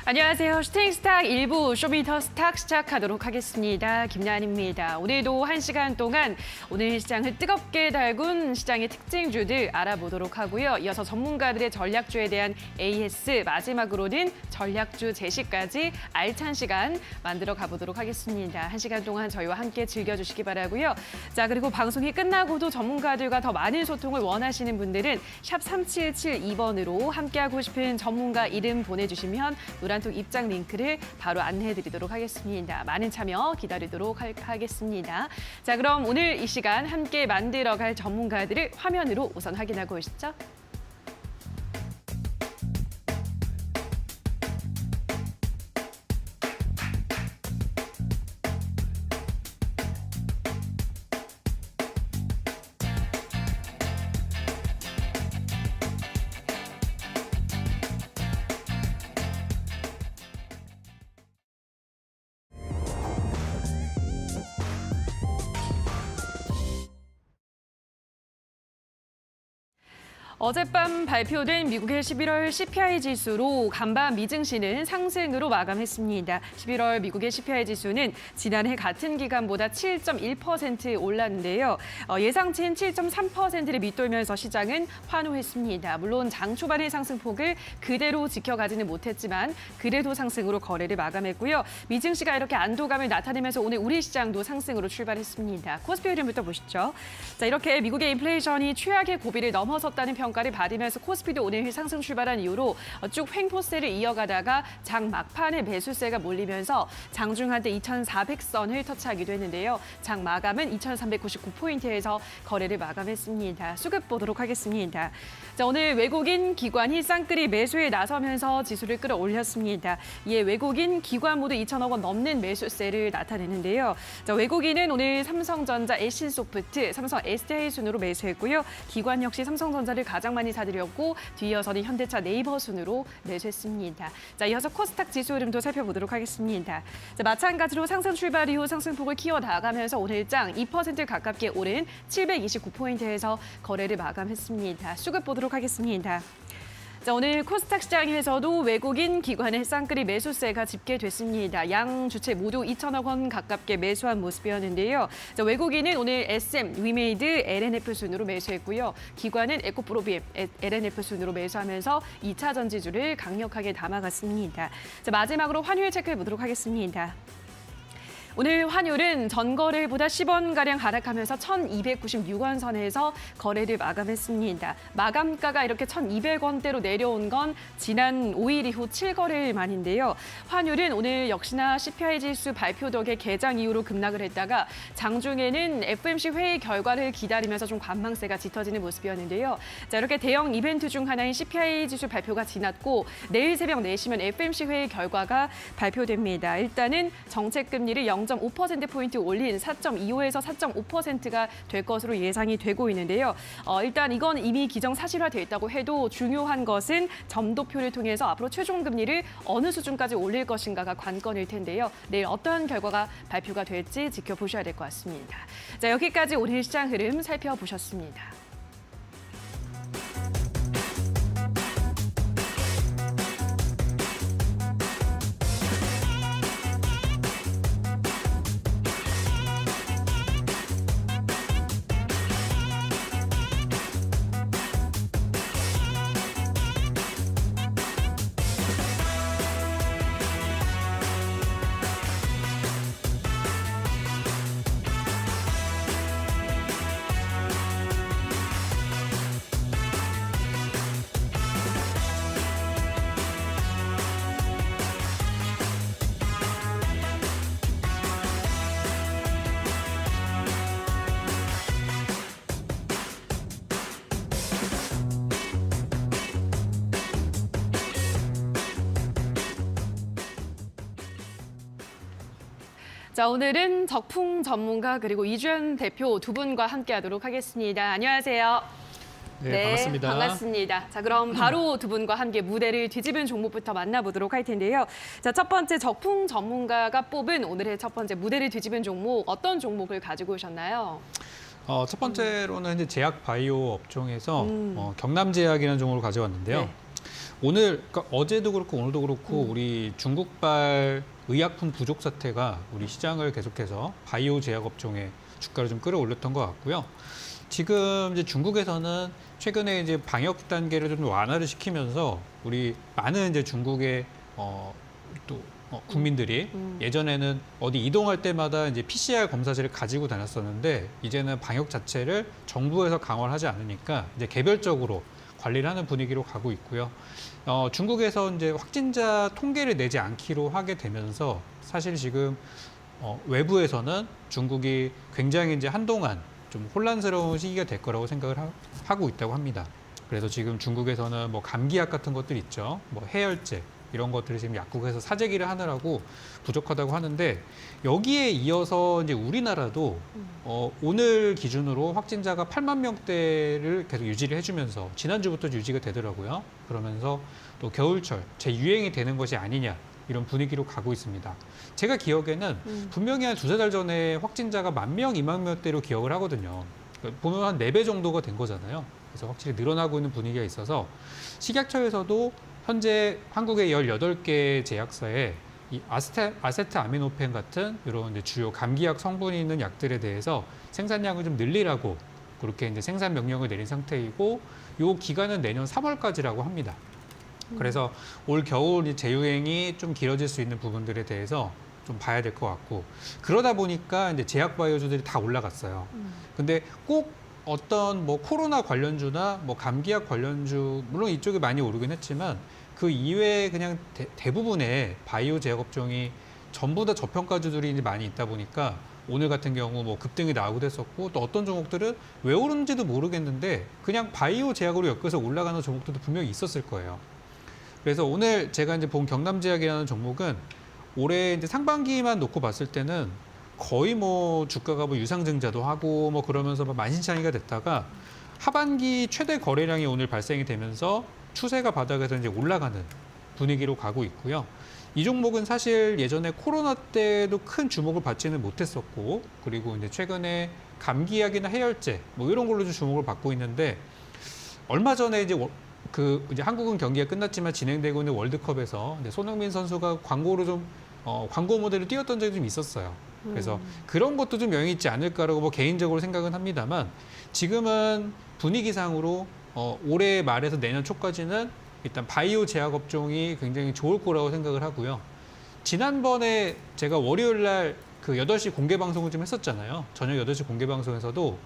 안녕하세요. 슈팅스탁 1부 쇼미더스탁 시작하도록 하겠습니다. 김나은입니다. 오늘도 1시간 동안 오늘 시장을 뜨겁게 달군 시장의 특징주들 알아보도록 하고요. 이어서 전문가들의 전략주에 대한 AS, 마지막으로는 전략주 제시까지 알찬 시간 만들어 가보도록 하겠습니다. 1시간 동안 저희와 함께 즐겨주시기 바라고요. 자, 그리고 방송이 끝나고도 전문가들과 더 많은 소통을 원하시는 분들은 샵 3772번으로 함께하고 싶은 전문가 이름 보내주시면 노란톡 입장 링크를 바로 안내해드리도록 하겠습니다. 많은 참여 기다리도록 하겠습니다. 자, 그럼 오늘 이 시간 함께 만들어갈 전문가들을 화면으로 우선 확인하고 오시죠. 어젯밤 발표된 미국의 11월 CPI 지수로 간밤 미증시는 상승으로 마감했습니다. 11월 미국의 CPI 지수는 지난해 같은 기간보다 7.1% 올랐는데요. 예상치인 7.3%를 밑돌면서 시장은 환호했습니다. 물론 장 초반의 상승폭을 그대로 지켜가지는 못했지만 그래도 상승으로 거래를 마감했고요. 미증시가 이렇게 안도감을 나타내면서 오늘 우리 시장도 상승으로 출발했습니다. 코스피 흐름부터 보시죠. 자, 이렇게 미국의 인플레이션이 최악의 고비를 넘어섰다는 평가를 받으면서 코스피도 오늘 상승 출발한 이후로 쭉 횡보세를 이어가다가 장 막판에 매수세가 몰리면서 장중한때 2,400선을 터치하기도 했는데요. 장 마감은 2,399포인트에서 거래를 마감했습니다. 수급 보도록 하겠습니다. 자, 오늘 외국인 기관이 쌍끌이 매수에 나서면서 지수를 끌어올렸습니다. 이에 외국인 기관 모두 2천억 원 넘는 매수세를 나타내는데요. 자, 외국인은 오늘 삼성전자, SC소프트, 삼성 SDI 순으로 매수했고요. 기관 역시 삼성전자를 가장 많이 사들였고 뒤이어서는 현대차, 네이버 순으로 매수했습니다. 자, 이어서 코스닥 지수 흐름도 살펴보도록 하겠습니다. 자, 마찬가지로 상승 출발 이후 상승폭을 키워나가면서 오늘 장 2% 가깝게 오른 729포인트에서 거래를 마감했습니다. 수급 보도록 하겠습니다. 자, 오늘 코스닥 시장에서도 외국인 기관의 쌍끌이 매수세가 집계됐습니다. 양 주체 모두 2천억 원 가깝게 매수한 모습이었는데요. 자, 외국인은 오늘 SM, 위메이드, LNF 순으로 매수했고요. 기관은 에코프로비엠, LNF 순으로 매수하면서 2차 전지주를 강력하게 담아갔습니다. 자, 마지막으로 환율 체크해 보도록 하겠습니다. 오늘 환율은 전거래일보다 10원가량 하락하면서 1,296원 선에서 거래를 마감했습니다. 마감가가 이렇게 1,200원대로 내려온 건 지난 5일 이후 7거래일 만인데요. 환율은 오늘 역시나 CPI 지수 발표 덕에 개장 이후로 급락을 했다가 장중에는 FOMC 회의 결과를 기다리면서 좀 관망세가 짙어지는 모습이었는데요. 자, 이렇게 대형 이벤트 중 하나인 CPI 지수 발표가 지났고 내일 새벽 4시면 FOMC 회의 결과가 발표됩니다. 일단은 정책금리를 0.5%포인트 올린 4.25에서 4.5%가 될 것으로 예상이 되고 있는데요. 일단 이건 이미 기정사실화돼 있다고 해도 중요한 것은 점도표를 통해서 앞으로 최종금리를 어느 수준까지 올릴 것인가가 관건일 텐데요. 내일 어떠한 결과가 발표가 될지 지켜보셔야 될 것 같습니다. 자, 여기까지 오늘 시장 흐름 살펴보셨습니다. 자, 오늘은 적풍 전문가 그리고 이주연 대표 두 분과 함께하도록 하겠습니다. 안녕하세요. 네, 반갑습니다. 반갑습니다. 자, 그럼 바로 두 분과 함께 무대를 뒤집은 종목부터 만나보도록 할 텐데요. 자, 첫 번째 적풍 전문가가 뽑은 오늘의 첫 번째 무대를 뒤집은 종목, 어떤 종목을 가지고 오셨나요? 첫 번째로는 이제 제약 바이오 업종에서 경남제약이라는 종목을 가져왔는데요. 네. 오늘, 그러니까 어제도 그렇고 오늘도 그렇고 우리 중국발 의약품 부족 사태가 우리 시장을 계속해서 바이오 제약 업종의 주가를 좀 끌어올렸던 것 같고요. 지금 이제 중국에서는 최근에 이제 방역 단계를 좀 완화를 시키면서 우리 많은 이제 중국의 국민들이 예전에는 어디 이동할 때마다 이제 PCR 검사지를 가지고 다녔었는데 이제는 방역 자체를 정부에서 강화를 하지 않으니까 이제 개별적으로 관리를 하는 분위기로 가고 있고요. 중국에서 이제 확진자 통계를 내지 않기로 하게 되면서 사실 지금 외부에서는 중국이 굉장히 이제 한동안 좀 혼란스러운 시기가 될 거라고 생각을 하고 있다고 합니다. 그래서 지금 중국에서는 뭐 감기약 같은 것들 있죠. 뭐 해열제 이런 것들을 지금 약국에서 사재기를 하느라고 부족하다고 하는데 여기에 이어서 이제 우리나라도 오늘 기준으로 확진자가 8만 명대를 계속 유지를 해주면서 지난주부터 유지가 되더라고요. 그러면서 또 겨울철 재유행이 되는 것이 아니냐 이런 분위기로 가고 있습니다. 제가 기억에는 분명히 한 두세 달 전에 확진자가 10,000명, 20,000명대로 기억을 하거든요. 보면 한 4배 정도가 된 거잖아요. 그래서 확실히 늘어나고 있는 분위기가 있어서 식약처에서도 현재 한국의 18개 제약사에 이 아세트아미노펜 같은 이런 이제 주요 감기약 성분이 있는 약들에 대해서 생산량을 좀 늘리라고 그렇게 이제 생산 명령을 내린 상태이고 이 기간은 내년 3월까지라고 합니다. 그래서 올 겨울 재유행이 좀 길어질 수 있는 부분들에 대해서 좀 봐야 될 것 같고 그러다 보니까 이제 제약 바이오주들이 다 올라갔어요. 근데 꼭 어떤 뭐 코로나 관련주나 뭐 감기약 관련주 물론 이쪽이 많이 오르긴 했지만 그 이외에 그냥 대부분의 바이오 제약 업종이 전부 다 저평가주들이 이제 많이 있다 보니까 오늘 같은 경우 뭐 급등이 나오기도 했었고 또 어떤 종목들은 왜 오르는지도 모르겠는데 그냥 바이오 제약으로 엮여서 올라가는 종목들도 분명히 있었을 거예요. 그래서 오늘 제가 이제 본 경남제약이라는 종목은 올해 이제 상반기만 놓고 봤을 때는 거의 뭐 주가가 뭐 유상증자도 하고 뭐 그러면서 뭐 만신창이가 됐다가 하반기 최대 거래량이 오늘 발생이 되면서 추세가 바닥에서 이제 올라가는 분위기로 가고 있고요. 이 종목은 사실 예전에 코로나 때도 큰 주목을 받지는 못했었고 그리고 이제 최근에 감기약이나 해열제 뭐 이런 걸로 좀 주목을 받고 있는데 얼마 전에 이제 이제 한국은 경기가 끝났지만 진행되고 있는 월드컵에서 이제 손흥민 선수가 광고로 좀 광고 모델을 띄웠던 적이 좀 있었어요. 그래서 그런 것도 좀 영향이 있지 않을까라고 뭐 개인적으로 생각은 합니다만 지금은 분위기상으로 올해 말에서 내년 초까지는 일단 바이오 제약 업종이 굉장히 좋을 거라고 생각을 하고요. 지난번에 제가 월요일 날 그 8시 공개 방송을 좀 했었잖아요. 저녁 8시 공개 방송에서도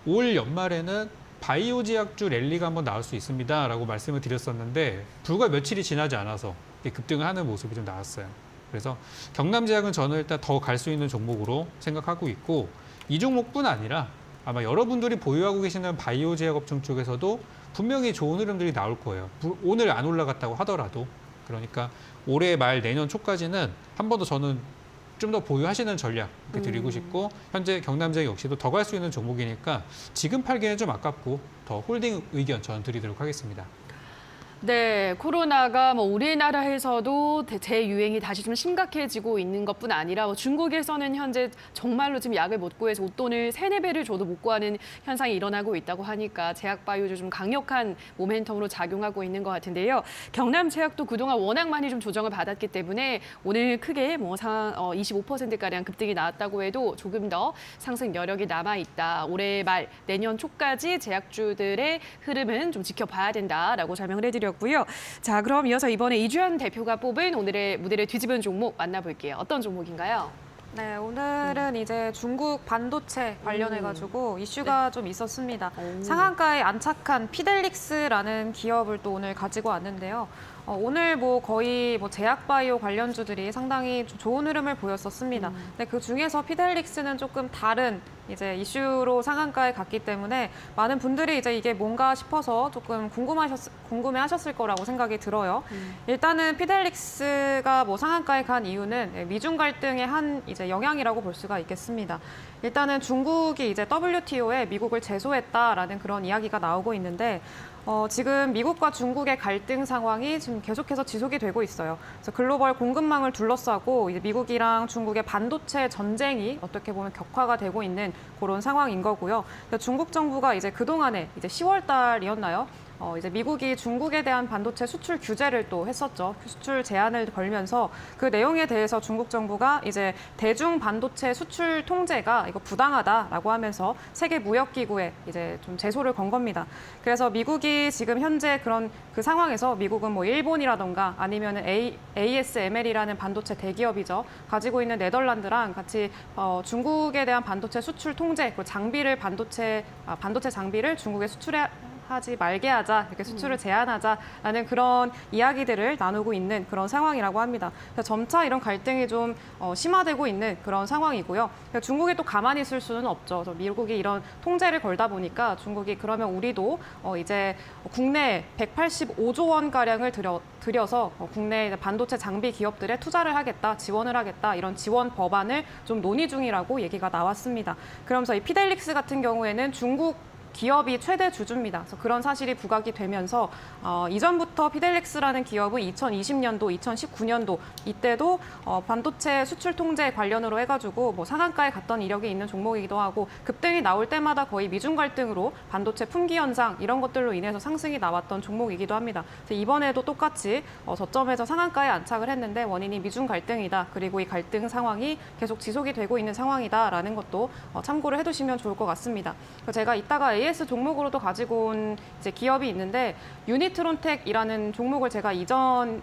올 연말에는 바이오 제약주 랠리가 한번 나올 수 있습니다라고 말씀을 드렸었는데 불과 며칠이 지나지 않아서 급등을 하는 모습이 좀 나왔어요. 그래서 경남제약은 저는 일단 더 갈 수 있는 종목으로 생각하고 있고 이 종목뿐 아니라 아마 여러분들이 보유하고 계시는 바이오 제약 업종 쪽에서도 분명히 좋은 흐름들이 나올 거예요. 오늘 안 올라갔다고 하더라도 그러니까 올해 말 내년 초까지는 한 번 더 저는 좀 더 보유하시는 전략 드리고 싶고 현재 경남제약 역시도 더 갈 수 있는 종목이니까 지금 팔기는 좀 아깝고 더 홀딩 의견 저는 드리도록 하겠습니다. 네, 코로나가 뭐 우리나라에서도 재유행이 다시 좀 심각해지고 있는 것뿐 아니라 뭐 중국에서는 현재 정말로 지금 약을 못 구해서 웃돈을 3-4배를 줘도 못 구하는 현상이 일어나고 있다고 하니까 제약바이오도 좀 강력한 모멘텀으로 작용하고 있는 것 같은데요. 경남제약도 그동안 워낙 많이 좀 조정을 받았기 때문에 오늘 크게 뭐 25%가량 급등이 나왔다고 해도 조금 더 상승 여력이 남아있다. 올해 말 내년 초까지 제약주들의 흐름은 좀 지켜봐야 된다라고 설명을 해드렸고요. 자, 그럼 이어서 이번에 이주연 대표가 뽑은 오늘의 무대를 뒤집은 종목 만나볼게요. 어떤 종목인가요? 네, 오늘은 이제 중국 반도체 관련해가지고 이슈가 좀 있었습니다. 상한가에 안착한 피델릭스라는 기업을 또 오늘 가지고 왔는데요. 오늘 뭐 거의 뭐 제약바이오 관련주들이 상당히 좀 좋은 흐름을 보였었습니다. 근데 그 중에서 피델릭스는 조금 다른 이제 이슈로 상한가에 갔기 때문에 많은 분들이 이제 이게 뭔가 싶어서 조금 궁금해하셨을 거라고 생각이 들어요. 일단은 피델릭스가 뭐 상한가에 간 이유는 미중 갈등의 한 이제 영향이라고 볼 수가 있겠습니다. 일단은 중국이 이제 WTO에 미국을 제소했다라는 그런 이야기가 나오고 있는데 지금 미국과 중국의 갈등 상황이 지금 계속해서 지속이 되고 있어요. 그래서 글로벌 공급망을 둘러싸고 이제 미국이랑 중국의 반도체 전쟁이 어떻게 보면 격화가 되고 있는 그런 상황인 거고요. 중국 정부가 이제 그동안에 이제 10월 달이었나요? 이제 미국이 중국에 대한 반도체 수출 규제를 또 했었죠. 수출 제한을 걸면서 그 내용에 대해서 중국 정부가 이제 대중 반도체 수출 통제가 이거 부당하다라고 하면서 세계 무역기구에 이제 좀 제소를 건 겁니다. 그래서 미국이 지금 현재 그런 그 상황에서 미국은 뭐 일본이라던가 아니면은 ASML이라는 반도체 대기업이죠. 가지고 있는 네덜란드랑 같이 중국에 대한 반도체 수출 통제, 그리고 반도체 장비를 중국에 하지 말게 하자, 이렇게 수출을 제한하자라는 그런 이야기들을 나누고 있는 그런 상황이라고 합니다. 그래서 점차 이런 갈등이 좀 심화되고 있는 그런 상황이고요. 중국이 또 가만히 있을 수는 없죠. 그래서 미국이 이런 통제를 걸다 보니까 중국이 그러면 우리도 이제 국내에 185조 원 가량을 들여서 국내 반도체 장비 기업들에 투자를 하겠다, 지원을 하겠다, 이런 지원 법안을 좀 논의 중이라고 얘기가 나왔습니다. 그러면서 이 피델릭스 같은 경우에는 중국 기업이 최대 주주입니다. 그래서 그런 사실이 부각이 되면서 이전부터 피델릭스라는 기업은 2020년도, 2019년도 이때도 반도체 수출 통제 관련으로 해가지고 뭐 상한가에 갔던 이력이 있는 종목이기도 하고 급등이 나올 때마다 거의 미중 갈등으로 반도체 품귀 현상 이런 것들로 인해서 상승이 나왔던 종목이기도 합니다. 그래서 이번에도 똑같이 저점에서 상한가에 안착을 했는데 원인이 미중 갈등이다. 그리고 이 갈등 상황이 계속 지속이 되고 있는 상황이다라는 것도 참고를 해두시면 좋을 것 같습니다. 제가 이따가 AS 종목으로도 가지고 온 이제 기업이 있는데 유니트론텍이라는 종목을 제가 이전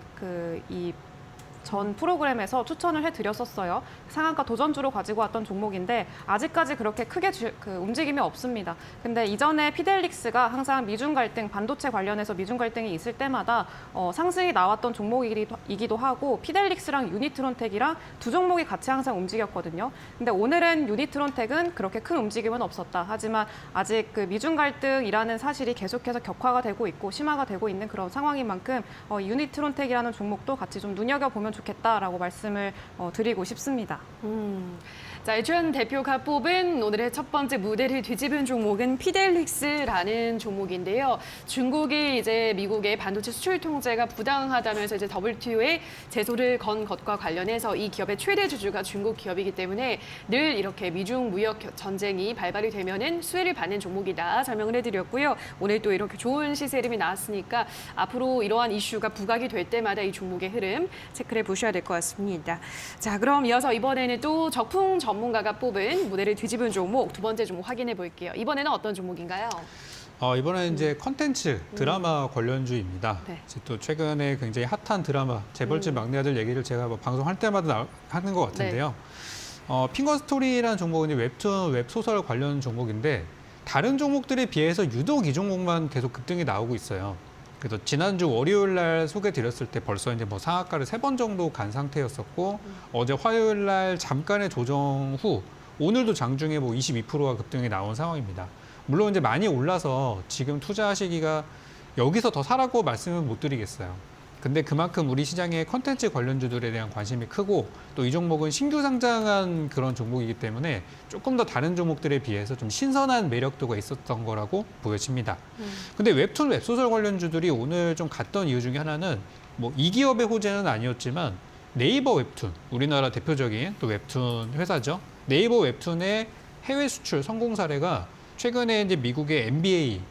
전 프로그램에서 추천을 해드렸었어요. 상한가 도전주로 가지고 왔던 종목인데 아직까지 그렇게 크게 움직임이 없습니다. 근데 이전에 피델릭스가 항상 미중 갈등, 반도체 관련해서 미중 갈등이 있을 때마다 상승이 나왔던 종목이기도 하고 피델릭스랑 유니트론텍이랑 두 종목이 같이 항상 움직였거든요. 근데 오늘은 유니트론텍은 그렇게 큰 움직임은 없었다. 하지만 아직 그 미중 갈등이라는 사실이 계속해서 격화가 되고 있고 심화가 되고 있는 그런 상황인 만큼 유니트론텍이라는 종목도 같이 좀 눈여겨보면 좋겠다라고 말씀을 드리고 싶습니다. 자, 이주연 대표가 뽑은 오늘의 첫 번째 무대를 뒤집은 종목은 피델릭스라는 종목인데요. 중국이 이제 미국의 반도체 수출 통제가 부당하다면서 이제 WTO에 제소를 건 것과 관련해서 이 기업의 최대 주주가 중국 기업이기 때문에 늘 이렇게 미중 무역 전쟁이 발발이 되면은 수혜를 받는 종목이다 설명을 해드렸고요. 오늘 또 이렇게 좋은 시세 흐름이 나왔으니까 앞으로 이러한 이슈가 부각이 될 때마다 이 종목의 흐름 체크를 보셔야 될 것 같습니다. 자, 그럼 이어서 이번에는 또 적풍 전문가가 뽑은 무대를 뒤집은 종목 두 번째 종목 확인해 볼게요. 이번에는 어떤 종목인가요? 이번에는 이제 컨텐츠 드라마 관련주입니다. 네. 이제 또 최근에 굉장히 핫한 드라마 재벌집 막내 아들 얘기를 제가 뭐 방송할 때마다 하는 것 같은데요. 핑거스토리라는 종목은 이제 웹툰, 웹소설 관련 종목인데 다른 종목들에 비해서 유독 이 종목만 계속 급등이 나오고 있어요. 그래서 지난주 월요일 날 소개드렸을 때 벌써 이제 뭐 상한가를 3번 정도 간 상태였었고 어제 화요일 날 잠깐의 조정 후 오늘도 장중에 뭐 22%가 급등이 나온 상황입니다. 물론 이제 많이 올라서 지금 투자하시기가 여기서 더 사라고 말씀은 못 드리겠어요. 근데 그만큼 우리 시장의 컨텐츠 관련주들에 대한 관심이 크고 또 이 종목은 신규 상장한 그런 종목이기 때문에 조금 더 다른 종목들에 비해서 좀 신선한 매력도가 있었던 거라고 보여집니다. 근데 웹툰, 웹소설 관련주들이 오늘 좀 갔던 이유 중에 하나는 뭐 이 기업의 호재는 아니었지만 네이버 웹툰, 우리나라 대표적인 또 웹툰 회사죠. 네이버 웹툰의 해외 수출 성공 사례가 최근에 이제 미국의 MBA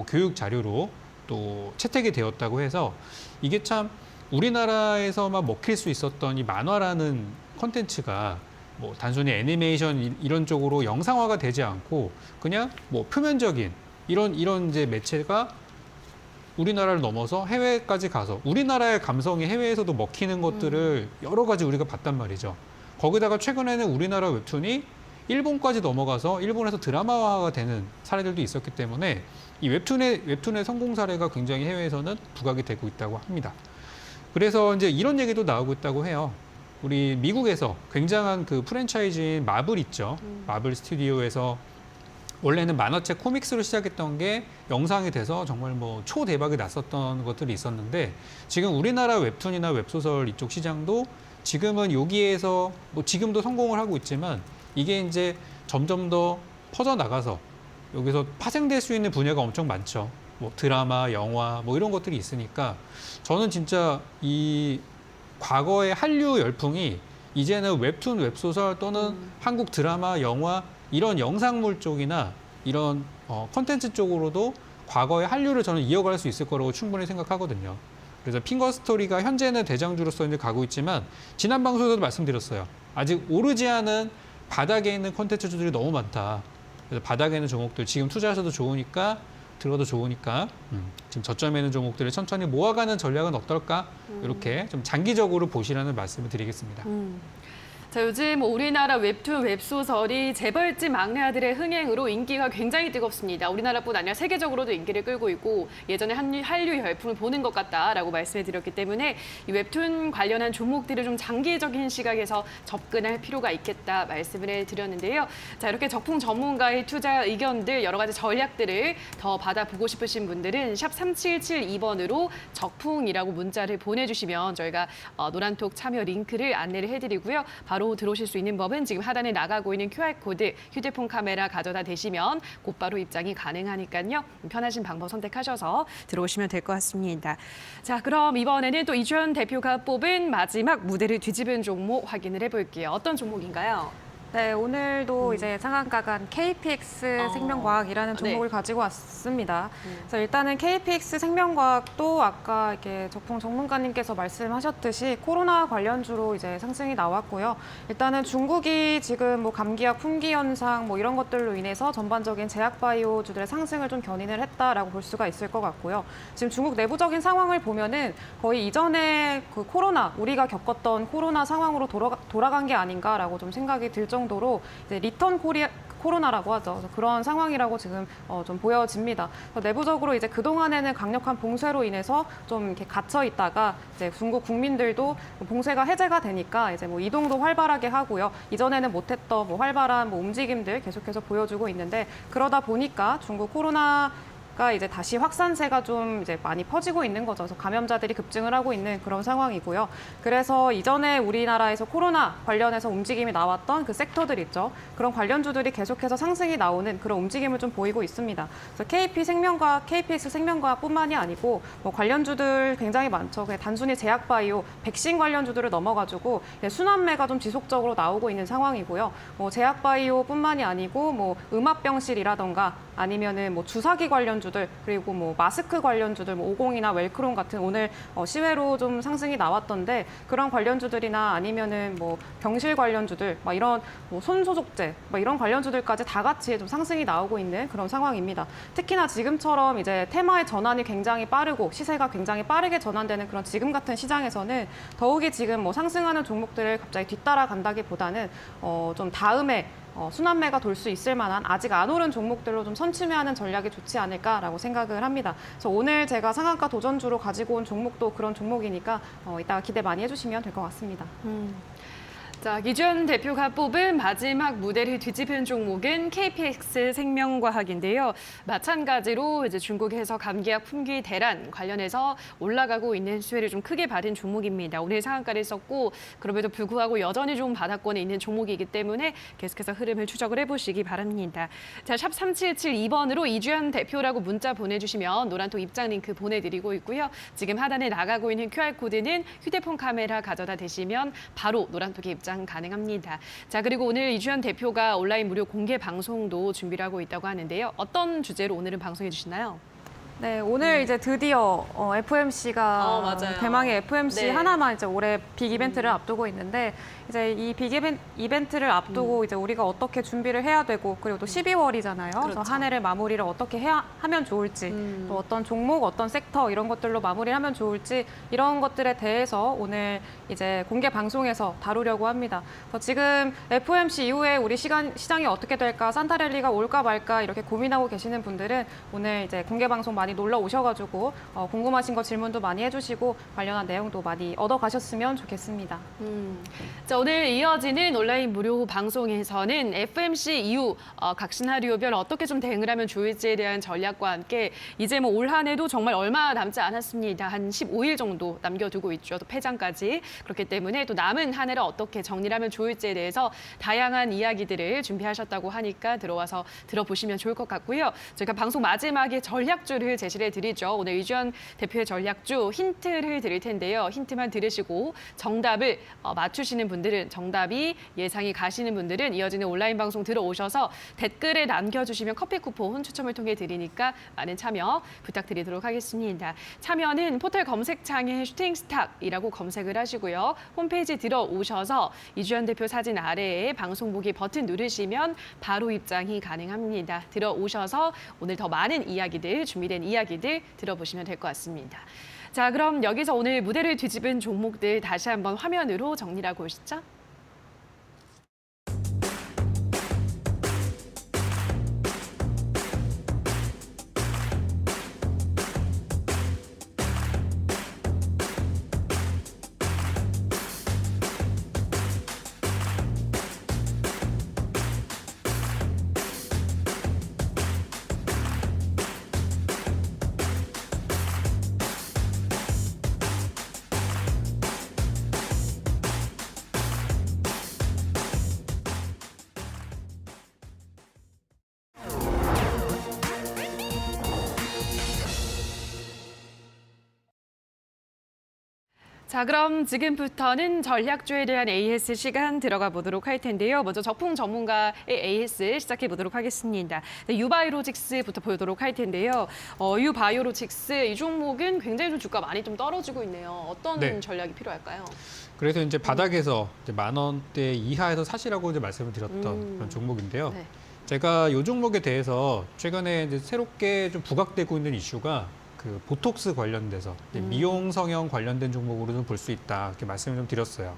교육 자료로 또 채택이 되었다고 해서 이게 참 우리나라에서만 먹힐 수 있었던 이 만화라는 컨텐츠가 뭐 단순히 애니메이션 이런 쪽으로 영상화가 되지 않고 그냥 뭐 표면적인 이런 이제 매체가 우리나라를 넘어서 해외까지 가서 우리나라의 감성이 해외에서도 먹히는 것들을 여러 가지 우리가 봤단 말이죠. 거기다가 최근에는 우리나라 웹툰이 일본까지 넘어가서 일본에서 드라마화가 되는 사례들도 있었기 때문에 이 웹툰의 성공 사례가 굉장히 해외에서는 부각이 되고 있다고 합니다. 그래서 이제 이런 얘기도 나오고 있다고 해요. 우리 미국에서 굉장한 그 프랜차이즈인 마블 있죠. 마블 스튜디오에서 원래는 만화책 코믹스로 시작했던 게 영상이 돼서 정말 뭐 초대박이 났었던 것들이 있었는데 지금 우리나라 웹툰이나 웹소설 이쪽 시장도 지금은 여기에서 뭐 지금도 성공을 하고 있지만 이게 이제 점점 더 퍼져나가서 여기서 파생될 수 있는 분야가 엄청 많죠. 뭐 드라마, 영화 뭐 이런 것들이 있으니까 저는 진짜 이 과거의 한류 열풍이 이제는 웹툰, 웹소설 또는 한국 드라마, 영화 이런 영상물 쪽이나 이런 컨텐츠 쪽으로도 과거의 한류를 저는 이어갈 수 있을 거라고 충분히 생각하거든요. 그래서 핑거스토리가 현재는 대장주로서 이제 가고 있지만 지난 방송에서도 말씀드렸어요. 아직 오르지 않은 바닥에 있는 콘텐츠주들이 너무 많다. 그래서 바닥에 있는 종목들 지금 투자하셔도 좋으니까 들어도 좋으니까 지금 저점에 있는 종목들을 천천히 모아가는 전략은 어떨까? 이렇게 좀 장기적으로 보시라는 말씀을 드리겠습니다. 자, 요즘 우리나라 웹툰, 웹소설이 재벌집 막내 아들의 흥행으로 인기가 굉장히 뜨겁습니다. 우리나라뿐 아니라 세계적으로도 인기를 끌고 있고 예전에 한류 열풍을 보는 것 같다라고 말씀해 드렸기 때문에 이 웹툰 관련한 종목들을 좀 장기적인 시각에서 접근할 필요가 있겠다 말씀을 드렸는데요. 자, 이렇게 적풍 전문가의 투자 의견들, 여러 가지 전략들을 더 받아보고 싶으신 분들은 샵 3772번으로 적풍이라고 문자를 보내주시면 저희가 노란톡 참여 링크를 안내를 해드리고요. 바로 들어오실 수 있는 법은 지금 하단에 나가고 있는 QR코드, 휴대폰 카메라 가져다 대시면 곧바로 입장이 가능하니까요. 편하신 방법 선택하셔서 들어오시면 될 것 같습니다. 자, 그럼 이번에는 또 이주연 대표가 뽑은 마지막 무대를 뒤집은 종목 확인을 해볼게요. 어떤 종목인가요? 네, 오늘도 이제 상한가간 KPX 생명과학이라는 종목을 가지고 왔습니다. 그래서 일단은 KPX 생명과학도 아까 이렇게 적풍 전문가님께서 말씀하셨듯이 코로나 관련주로 이제 상승이 나왔고요. 일단은 중국이 지금 뭐 감기약 품귀 현상 뭐 이런 것들로 인해서 전반적인 제약바이오주들의 상승을 좀 견인을 했다라고 볼 수가 있을 것 같고요. 지금 중국 내부적인 상황을 보면은 거의 이전에 그 코로나, 우리가 겪었던 코로나 상황으로 돌아간 게 아닌가라고 좀 생각이 들 정도로 이제 리턴 코로나라고 하죠. 그래서 그런 상황이라고 지금 좀 보여집니다. 내부적으로 이제 그동안에는 강력한 봉쇄로 인해서 좀 이렇게 갇혀 있다가 이제 중국 국민들도 봉쇄가 해제가 되니까 이제 뭐 이동도 활발하게 하고요. 이전에는 못했던 뭐 활발한 뭐 움직임들 계속해서 보여주고 있는데 그러다 보니까 중국 코로나가 이제 다시 확산세가 좀 이제 많이 퍼지고 있는 거죠. 그래서 감염자들이 급증을 하고 있는 그런 상황이고요. 그래서 이전에 우리나라에서 코로나 관련해서 움직임이 나왔던 그 섹터들 있죠. 그런 관련주들이 계속해서 상승이 나오는 그런 움직임을 좀 보이고 있습니다. 그래서 KPX 생명과학뿐만이 아니고 뭐 관련주들 굉장히 많죠. 그냥 단순히 제약바이오, 백신 관련주들을 넘어가지고 순환매가 좀 지속적으로 나오고 있는 상황이고요. 뭐 제약바이오뿐만이 아니고 뭐 음압병실이라던가 아니면은 뭐 주사기 관련주들 그리고 뭐 마스크 관련주들 뭐 50이나 웰크론 같은 오늘 시외로 좀 상승이 나왔던데 그런 관련주들이나 아니면은 뭐 병실 관련주들 막 이런 뭐 손소독제 막 이런 관련주들까지 다 같이 좀 상승이 나오고 있는 그런 상황입니다. 특히나 지금처럼 이제 테마의 전환이 굉장히 빠르고 시세가 굉장히 빠르게 전환되는 그런 지금 같은 시장에서는 더욱이 지금 뭐 상승하는 종목들을 갑자기 뒤따라간다기보다는 좀 다음에 순환매가 돌 수 있을 만한 아직 안 오른 종목들로 좀 선취매하는 전략이 좋지 않을까라고 생각을 합니다. 그래서 오늘 제가 상한가 도전주로 가지고 온 종목도 그런 종목이니까 이따가 기대 많이 해주시면 될 것 같습니다. 자, 이주연 대표가 뽑은 마지막 무대를 뒤집은 종목은 KPX 생명과학인데요. 마찬가지로 이제 중국에서 감기약 품귀 대란 관련해서 올라가고 있는 수혜를 좀 크게 받은 종목입니다. 오늘 상한가를 썼고 그럼에도 불구하고 여전히 좀 바닥권에 있는 종목이기 때문에 계속해서 흐름을 추적을 해보시기 바랍니다. 자, 샵 3772번으로 이주연 대표라고 문자 보내주시면 노란톡 입장 링크 보내드리고 있고요. 지금 하단에 나가고 있는 QR코드는 휴대폰 카메라 가져다 대시면 바로 노란톡에 입장 가능합니다. 자, 그리고 오늘 이주연 대표가 온라인 무료 공개 방송도 준비를 하고 있다고 하는데요. 어떤 주제로 오늘은 방송해 주시나요? 네, 오늘 이제 드디어 FMC가 맞아요. 대망의 FMC 네. 하나만 이제 올해 빅 이벤트를 앞두고 있는데 이제 이 빅 이벤트를 앞두고 이제 우리가 어떻게 준비를 해야 되고 그리고 또 12월이잖아요. 그래서 그렇죠. 한 해를 마무리를 어떻게 하면 좋을지 또 어떤 종목, 어떤 섹터 이런 것들로 마무리하면 좋을지 이런 것들에 대해서 오늘 이제 공개 방송에서 다루려고 합니다. 그래서 지금 FOMC 이후에 우리 시장이 어떻게 될까, 산타랠리가 올까 말까 이렇게 고민하고 계시는 분들은 오늘 이제 공개 방송 많이 놀러 오셔가지고 궁금하신 거 질문도 많이 해주시고 관련한 내용도 많이 얻어가셨으면 좋겠습니다. 자, 오늘 이어지는 온라인 무료 방송에서는 FMC 이후 각 시나리오별 어떻게 좀 대응을 하면 좋을지에 대한 전략과 함께 이제 뭐 올 한 해도 정말 얼마 남지 않았습니다. 한 15일 정도 남겨두고 있죠. 또 폐장까지. 그렇기 때문에 또 남은 한 해를 어떻게 정리를 하면 좋을지에 대해서 다양한 이야기들을 준비하셨다고 하니까 들어와서 들어보시면 좋을 것 같고요. 저희가 방송 마지막에 전략주를 종목들 제시를 해드리죠. 오늘 이주연 대표의 전략주 힌트를 드릴 텐데요. 힌트만 들으시고 정답을 맞추시는 분들은, 정답이 예상이 가시는 분들은 이어지는 온라인 방송 들어오셔서 댓글에 남겨주시면 커피 쿠폰 추첨을 통해 드리니까 많은 참여 부탁드리도록 하겠습니다. 참여는 포털 검색창에 슈팅스탁이라고 검색을 하시고요. 홈페이지 들어오셔서 이주연 대표 사진 아래에 방송 보기 버튼 누르시면 바로 입장이 가능합니다. 들어오셔서 오늘 더 많은 이야기들, 준비된 이야기들 들어보시면 될 것 같습니다. 자, 그럼 여기서 오늘 무대를 뒤집은 종목들 다시 한번 화면으로 정리를 하고 오시죠. 자, 그럼 지금부터는 전략주에 대한 AS 시간 들어가 보도록 할 텐데요. 먼저 적풍 전문가의 AS 시작해 보도록 하겠습니다. 네, 유바이로직스부터 보도록 할 텐데요. 유바이오로직스 이 종목은 굉장히 좀 주가 많이 좀 떨어지고 있네요. 어떤 네. 전략이 필요할까요? 그래서 이제 바닥에서 이제 10,000원대 이하에서 사시라고 이제 말씀을 드렸던 그런 종목인데요. 네. 제가 이 종목에 대해서 최근에 이제 새롭게 좀 부각되고 있는 이슈가 그 보톡스 관련돼서 이제 미용 성형 관련된 종목으로 좀 볼 수 있다 이렇게 말씀을 좀 드렸어요.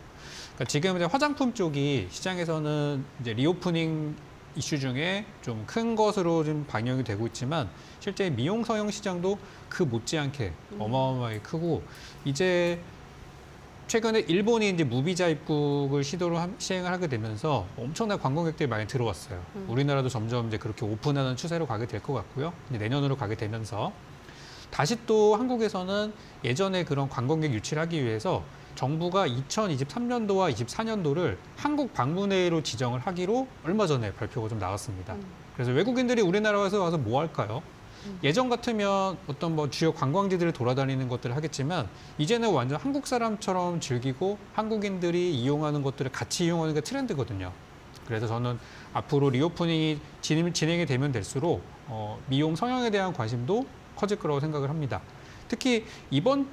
그러니까 지금 이제 화장품 쪽이 시장에서는 이제 리오프닝 이슈 중에 좀 큰 것으로 좀 반영이 되고 있지만 실제 미용 성형 시장도 그 못지않게 어마어마하게 크고 이제 최근에 일본이 이제 무비자 입국을 시행을 하게 되면서 엄청난 관광객들이 많이 들어왔어요. 우리나라도 점점 이제 그렇게 오픈하는 추세로 가게 될 것 같고요. 이제 내년으로 가게 되면서 다시 또 한국에서는 예전에 그런 관광객 유치를 하기 위해서 정부가 2023년도와 24년도를 한국 방문해로 지정을 하기로 얼마 전에 발표가 좀 나왔습니다. 그래서 외국인들이 우리나라에 와서 뭐 할까요? 예전 같으면 어떤 뭐 주요 관광지들을 돌아다니는 것들을 하겠지만 이제는 완전 한국 사람처럼 즐기고 한국인들이 이용하는 것들을 같이 이용하는 게 트렌드거든요. 그래서 저는 앞으로 리오프닝이 진행이 되면 될수록 미용 성형에 대한 관심도 커질 거라고 생각을 합니다. 특히 이번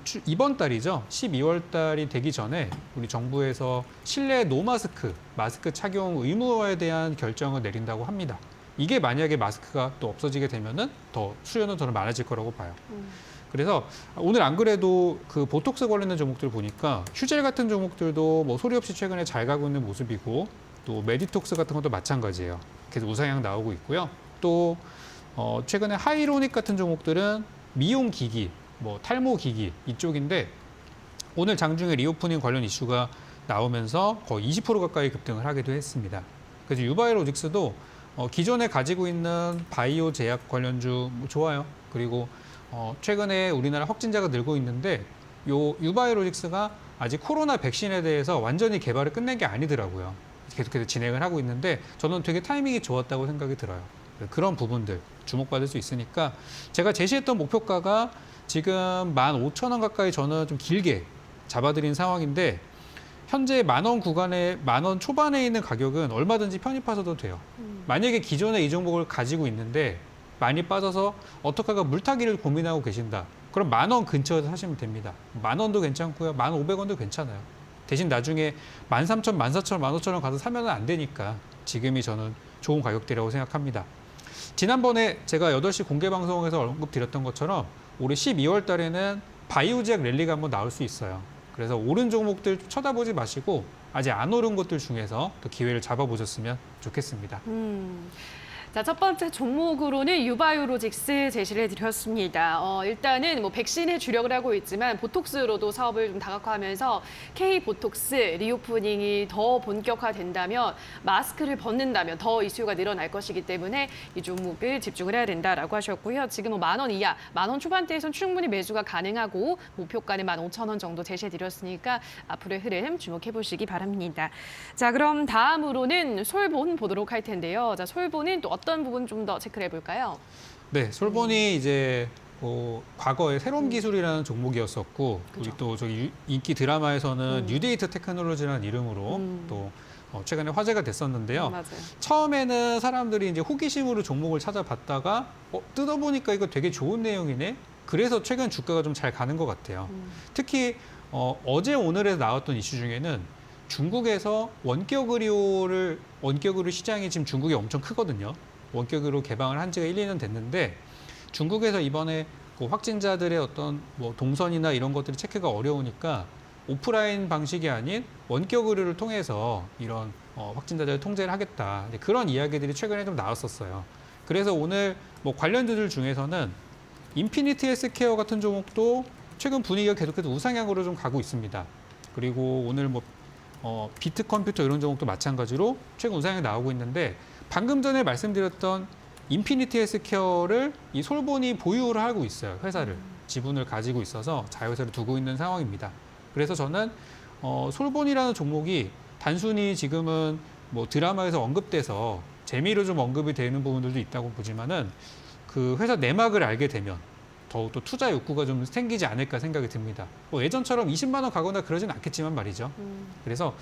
달이죠. 12월 달이 되기 전에 우리 정부에서 실내 노마스크, 마스크 착용 의무화에 대한 결정을 내린다고 합니다. 이게 만약에 마스크가 또 없어지게 되면은 더 수요는 저는 많아질 거라고 봐요. 그래서 오늘 안 그래도 그 보톡스 관련된 종목들 보니까 휴젤 같은 종목들도 뭐 소리 없이 최근에 잘 가고 있는 모습이고 또 메디톡스 같은 것도 마찬가지예요. 계속 우상향 나오고 있고요. 또 최근에 하이로닉 같은 종목들은 미용 기기, 뭐 탈모 기기 이쪽인데 오늘 장중에 리오프닝 관련 이슈가 나오면서 거의 20% 가까이 급등을 하기도 했습니다. 그래서 유바이로직스도 기존에 가지고 있는 바이오 제약 관련주 뭐 좋아요. 그리고 최근에 우리나라 확진자가 늘고 있는데 요 유바이로직스가 아직 코로나 백신에 대해서 완전히 개발을 끝낸 게 아니더라고요. 계속해서 진행을 하고 있는데 저는 되게 타이밍이 좋았다고 생각이 들어요. 그런 부분들 주목받을 수 있으니까 제가 제시했던 목표가가 지금 15,000원 가까이 저는 좀 길게 잡아드린 상황인데 현재 10,000원 구간에 10,000원 초반에 있는 가격은 얼마든지 편입하셔도 돼요. 만약에 기존에 이 종목을 가지고 있는데 많이 빠져서 어떡할까 물타기를 고민하고 계신다. 그럼 10,000원 근처에서 사시면 됩니다. 10,000원도 괜찮고요. 1,500원도 괜찮아요. 대신 나중에 13,000원, 14,000원, 15,000원 가서 사면 안 되니까 지금이 저는 좋은 가격대라고 생각합니다. 지난번에 제가 8시 공개 방송에서 언급드렸던 것처럼 올해 12월 달에는 바이오 제약 랠리가 한번 나올 수 있어요. 그래서 오른 종목들 쳐다보지 마시고 아직 안 오른 것들 중에서 또 기회를 잡아보셨으면 좋겠습니다. 자, 첫 번째 종목으로는 유바이오로직스 제시를 해드렸습니다. 일단은 뭐 백신에 주력을 하고 있지만 보톡스로도 사업을 좀 다각화하면서 K 보톡스 리오프닝이 더 본격화된다면 마스크를 벗는다면 더 이슈가 늘어날 것이기 때문에 이 종목을 집중을 해야 된다라고 하셨고요. 지금 뭐 10,000원 이하, 10,000원 초반대에선 충분히 매수가 가능하고 목표가는 15,000원 정도 제시해드렸으니까 앞으로의 흐름 주목해 보시기 바랍니다. 자, 그럼 다음으로는 솔본 보도록 할 텐데요. 자, 솔본은 또 어떤 부분 좀 더 체크를 해볼까요? 네, 솔본이 이제 과거에 새로운 기술이라는 종목이었었고 우리 또 저기 인기 드라마에서는 뉴데이트 테크놀로지라는 이름으로 또 최근에 화제가 됐었는데요. 맞아요. 처음에는 사람들이 이제 호기심으로 종목을 찾아봤다가 뜯어보니까 이거 되게 좋은 내용이네. 그래서 최근 주가가 좀 잘 가는 것 같아요. 특히 어제 오늘에 나왔던 이슈 중에는 중국에서 원격 의료 시장이 지금 중국이 엄청 크거든요. 원격 의료 개방을 한 지가 1, 2년 됐는데 중국에서 이번에 그 확진자들의 어떤 뭐 동선이나 이런 것들이 체크가 어려우니까 오프라인 방식이 아닌 원격 의료를 통해서 이런 확진자들을 통제를 하겠다. 그런 이야기들이 최근에 좀 나왔었어요. 그래서 오늘 뭐 관련주들 중에서는 인피니티 헬스케어 같은 종목도 최근 분위기가 계속해서 우상향으로 좀 가고 있습니다. 그리고 오늘 뭐 비트 컴퓨터 이런 종목도 마찬가지로 최근 우상향이 나오고 있는데 방금 전에 말씀드렸던 인피니티 헬스케어를 이 솔본이 보유를 하고 있어요. 회사를 지분을 가지고 있어서 자회사를 두고 있는 상황입니다. 그래서 저는 솔본이라는 종목이 단순히 지금은 뭐 드라마에서 언급돼서 재미로 좀 언급이 되는 부분들도 있다고 보지만은 그 회사 내막을 알게 되면 더욱 또 투자 욕구가 좀 생기지 않을까 생각이 듭니다. 뭐 예전처럼 20만 원 가거나 그러진 않겠지만 말이죠. 그래서